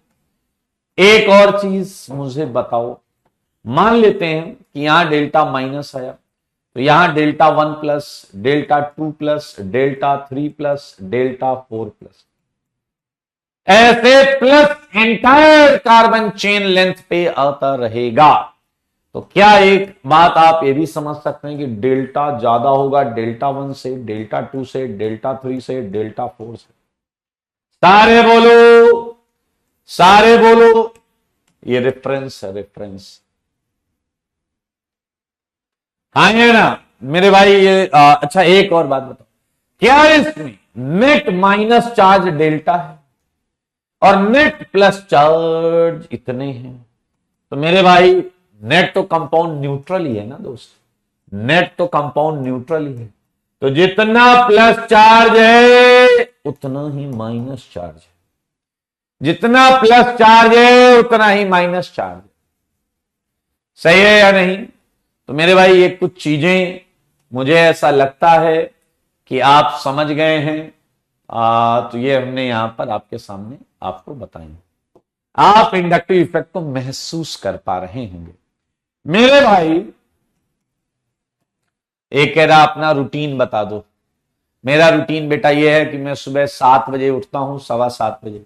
एक और चीज मुझे बताओ, मान लेते हैं कि यहां डेल्टा माइनस आया, तो यहां delta 1 plus, delta 2 plus, delta 3 plus, delta 4 plus, ऐसे plus entire carbon chain length पे आता रहेगा। तो क्या एक बात आप ये भी समझ सकते हैं कि डेल्टा ज्यादा होगा डेल्टा 1 से, डेल्टा 2 से, डेल्टा 3 से, डेल्टा 4 से? सारे बोलो, सारे बोलो। ये रेफरेंस है, रेफरेंस। हाँ है ना मेरे भाई? ये अच्छा एक और बात बताओ, क्या इसमें नेट माइनस चार्ज डेल्टा है और नेट प्लस चार्ज इतने हैं? तो मेरे भाई, नेट तो कंपाउंड न्यूट्रल ही है ना दोस्त, नेट तो कंपाउंड न्यूट्रल ही है। तो जितना प्लस चार्ज है उतना ही माइनस चार्ज है, जितना प्लस चार्ज है उतना ही माइनस चार्ज है। सही है या नहीं? तो मेरे भाई, ये कुछ चीजें मुझे ऐसा लगता है कि आप समझ गए हैं। तो ये हमने यहां पर आपके सामने आपको बताएं, आप इंडक्टिव इफेक्ट को महसूस कर पा रहे होंगे। मेरे भाई, एक कह रहा अपना रूटीन बता दो। मेरा रूटीन बेटा ये है कि मैं सुबह 7 बजे उठता हूं, 7:15 बजे,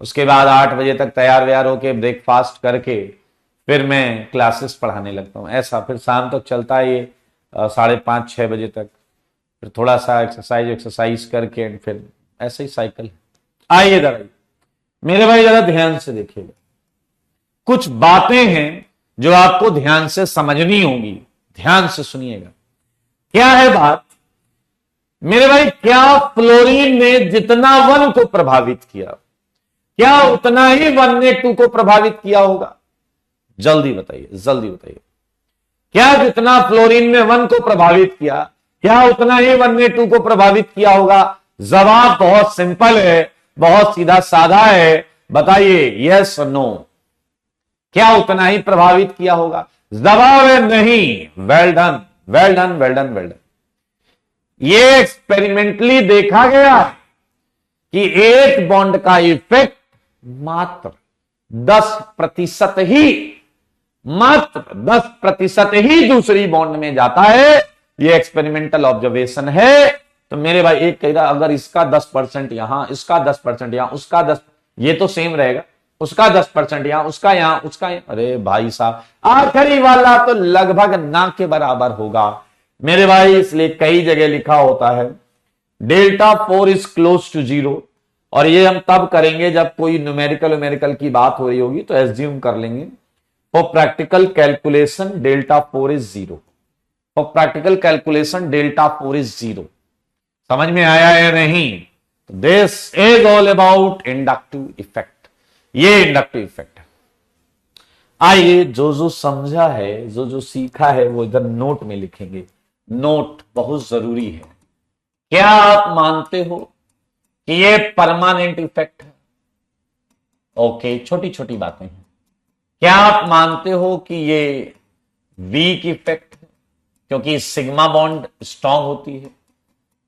उसके बाद 8 बजे तक तैयार व्यार होके ब्रेकफास्ट करके फिर मैं क्लासेस पढ़ाने लगता हूं। ऐसा फिर शाम तक चलता है ये 5:30 6 बजे तक, फिर थोड़ा सा एक्सरसाइज करके फिर ऐसे ही साइकिल। आइए जरा मेरे भाई, जरा ध्यान से देखिएगा, कुछ बातें हैं जो आपको ध्यान से समझनी होंगी, ध्यान से सुनिएगा। क्या है बात मेरे भाई? क्या फ्लोरीन ने जितना 1 को प्रभावित किया, क्या उतना ही 1 ने 2 को प्रभावित किया होगा? जल्दी बताइए, जल्दी बताइए। क्या जितना फ्लोरीन ने 1 को प्रभावित किया, क्या उतना ही 1 ने 2 को प्रभावित किया होगा? जवाब बहुत सिंपल है, बहुत सीधा साधा है। बताइए, यस और नो। क्या उतना ही प्रभावित किया होगा? जवाब है नहीं। Well done, well done, well done, well done. ये एक्सपेरिमेंटली देखा गया है कि एक बॉन्ड का इफेक्ट मात्र 10% ही, मात्र 10% ही दूसरी बॉन्ड में जाता है। ये एक्सपेरिमेंटल ऑब्जर्वेशन है। तो मेरे भाई एक कह रहा अगर इसका 10% यहां, इसका 10% यहां, उसका 10, ये तो सेम रहेगा, उसका 10% यहां, उसका यहां, उसका यहां, अरे भाई साहब आखिरी वाला तो लगभग ना के बराबर होगा मेरे भाई। इसलिए कई जगह लिखा होता है डेल्टा 4 इज क्लोज टू 0, और ये हम तब करेंगे जब कोई न्यूमेरिकल की बात हो रही होगी तो एज्यूम कर लेंगे। For practical calculation delta 4 is 0, for practical calculation delta 4 is 0। समझ में आया या नहीं? This is all about inductive effect, ये इंडक्टिव इफेक्ट है। आइए जो जो समझा है, जो जो सीखा है वो इधर नोट में लिखेंगे। नोट बहुत जरूरी है। क्या आप मानते हो कि ये परमानेंट इफेक्ट है? ओके, छोटी छोटी बातें हैं। क्या आप मानते हो कि ये वीक इफेक्ट है क्योंकि सिग्मा बॉन्ड स्ट्रांग होती है?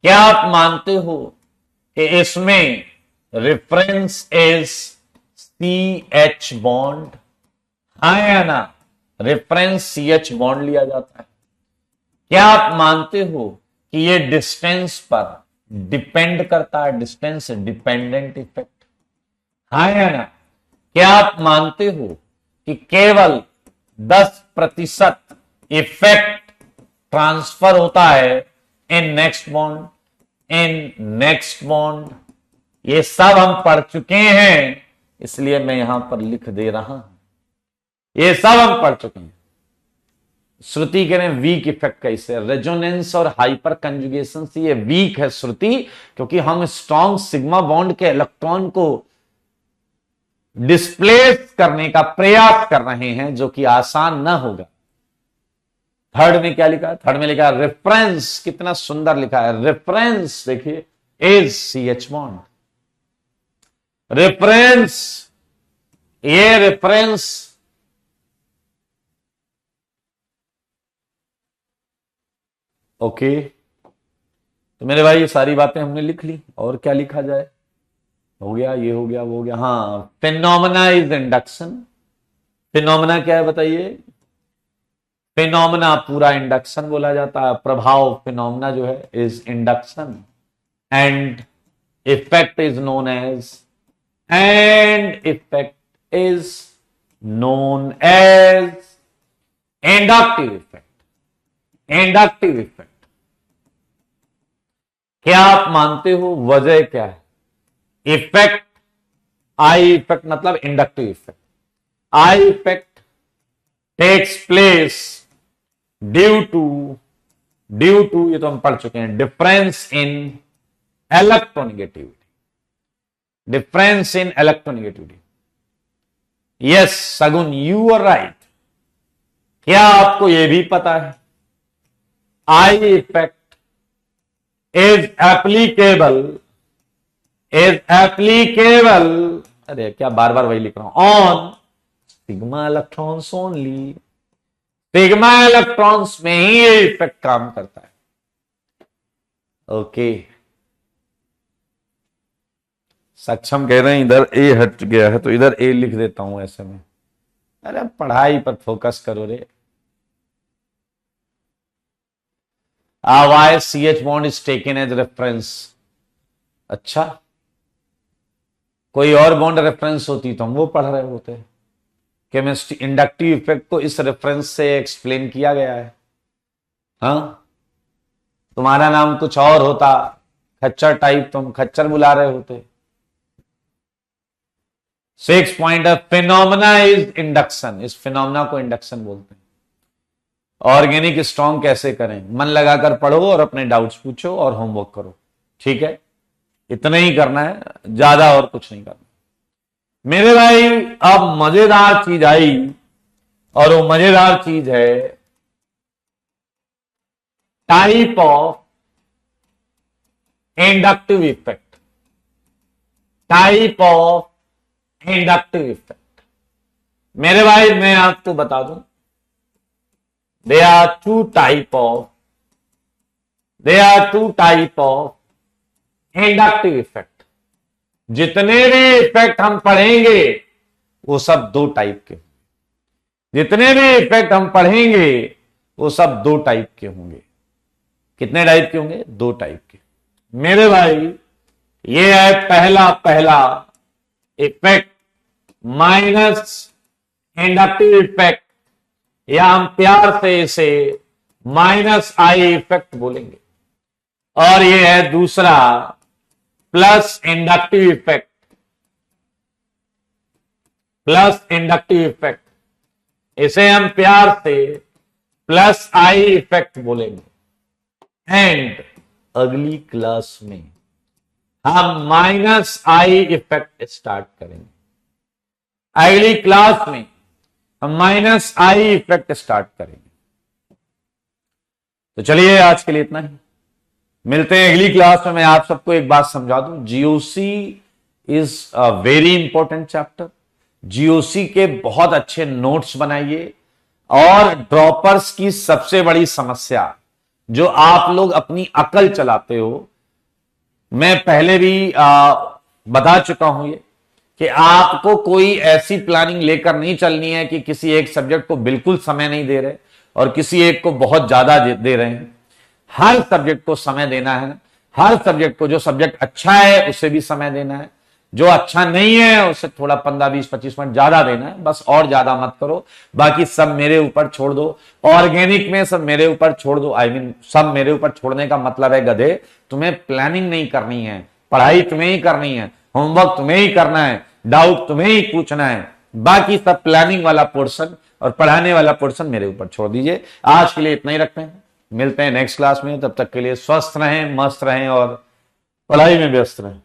क्या आप मानते हो कि इसमें रेफरेंस इज CH बॉन्ड? हाँ या ना? रेफरेंस CH बॉन्ड लिया जाता है। क्या आप मानते हो कि ये डिस्टेंस पर डिपेंड करता है, डिस्टेंस डिपेंडेंट इफेक्ट? हाँ या ना? क्या आप मानते हो कि केवल 10% इफेक्ट ट्रांसफर होता है in next bond, in next bond? ये सब हम पढ़ चुके हैं, इसलिए मैं यहां पर लिख दे रहा हूं, ये सब हम पढ़ चुके हैं। श्रुति कह रहे हैं वीक इफेक्ट कैसे? रेजोनेंस और हाइपर कंजुगेशन से ये वीक है श्रुति, क्योंकि हम स्ट्रॉन्ग सिग्मा बॉन्ड के इलेक्ट्रॉन को डिस्प्लेस करने का प्रयास कर रहे हैं, जो कि आसान ना होगा। थर्ड में क्या लिखा है? थर्ड में लिखा है रेफरेंस, कितना सुंदर लिखा है रेफरेंस, देखिए इज CH बॉन्ड। रेफरेंस, ये रेफरेंस ओके। तो मेरे भाई ये सारी बातें हमने लिख ली, और क्या लिखा जाए? हो गया, ये हो गया, वो हो गया। हाँ, फिनोमेना इज इंडक्शन। फिनोमेना क्या है बताइए? फिनोमेना पूरा इंडक्शन बोला जाता है। प्रभाव फिनोमेना जो है is induction, and effect is known as, and effect is known as inductive effect. Inductive effect क्या आप मानते हो वजह क्या है? इफेक्ट, आई इफेक्ट मतलब inductive effect. I effect takes place due to ये तो हम पढ़ चुके हैं, difference in electronegativity. Difference in electronegativity. Yes Sagun, you are right. क्या आपको यह भी पता है आई इफेक्ट is applicable, अरे क्या बार बार वही लिख रहा हूं, on sigma electrons only. Sigma electrons में ही ये इफेक्ट काम करता है। ओके, सक्षम कह रहे हैं इधर ए हट गया है तो इधर ए लिख देता हूं ऐसे में। अरे पढ़ाई पर फोकस करो रे। Why CH bond is taken as reference? अच्छा, कोई और बॉन्ड रेफरेंस होती तो हम वो पढ़ रहे होते। केमिस्ट्री इंडक्टिव इफेक्ट को इस रेफरेंस से एक्सप्लेन किया गया है। हाँ, तुम्हारा नाम कुछ और होता, खच्चर टाइप, तुम खच्चर बुला रहे होते। 6 पॉइंट फिनोमेना इज इंडक्शन, इस फिनोमेना को इंडक्शन बोलते हैं। ऑर्गेनिक स्ट्रॉन्ग कैसे करें? मन लगाकर पढ़ो और अपने डाउट्स पूछो और होमवर्क करो, ठीक है? इतना ही करना है, ज्यादा और कुछ नहीं करना मेरे भाई। अब मजेदार चीज आई, और वो मजेदार चीज है type of inductive effect. Type of inductive effect मेरे भाई मैं आपको बता दूं, there are two type of inductive effect. जितने भी इफेक्ट हम पढ़ेंगे वो सब दो टाइप के, जितने भी इफेक्ट हम पढ़ेंगे वो सब दो टाइप के होंगे। कितने टाइप के होंगे? दो टाइप के। मेरे भाई ये है पहला पहला इफेक्ट, माइनस इंडक्टिव इफेक्ट, या हम प्यार से इसे माइनस आई इफेक्ट बोलेंगे। और ये है दूसरा plus inductive effect, plus inductive effect, इसे हम प्यार से प्लस आई इफेक्ट बोलेंगे। एंड अगली क्लास में हम माइनस आई इफेक्ट स्टार्ट करेंगे। अगली क्लास में हम माइनस आई इफेक्ट स्टार्ट करेंगे। तो चलिए आज के लिए इतना ही, मिलते हैं अगली क्लास में। मैं आप सबको एक बात समझा दूं, GOC is a very important chapter. GOC के बहुत अच्छे नोट्स बनाइए। और ड्रॉपर्स की सबसे बड़ी समस्या जो आप लोग अपनी अकल चलाते हो, मैं पहले भी बता चुका हूं ये, कि आपको कोई ऐसी प्लानिंग लेकर नहीं चलनी है कि किसी एक सब्जेक्ट को बिल्कुल समय नहीं दे रहे और किसी एक को बहुत ज्यादा दे रहे हैं। हर सब्जेक्ट को समय देना है। हर सब्जेक्ट को, जो सब्जेक्ट अच्छा है उसे भी समय देना है, जो अच्छा नहीं है उसे थोड़ा 15, 20, 25 मिनट ज्यादा देना है, बस और ज्यादा मत करो। बाकी सब मेरे ऊपर छोड़ दो। ऑर्गेनिक में सब मेरे ऊपर छोड़ दो। सब मेरे ऊपर छोड़ने का मतलब है गधे, तुम्हें प्लानिंग नहीं करनी है, पढ़ाई तुम्हें ही करनी है, होमवर्क तुम्हें ही करना है, डाउट तुम्हें ही पूछना है। बाकी सब प्लानिंग वाला पोर्शन और पढ़ाने वाला पोर्शन मेरे ऊपर छोड़ दीजिए। आज के लिए इतना ही रखते हैं, मिलते हैं नेक्स्ट क्लास में। तब तक के लिए स्वस्थ रहें, मस्त रहें और पढ़ाई में व्यस्त रहें।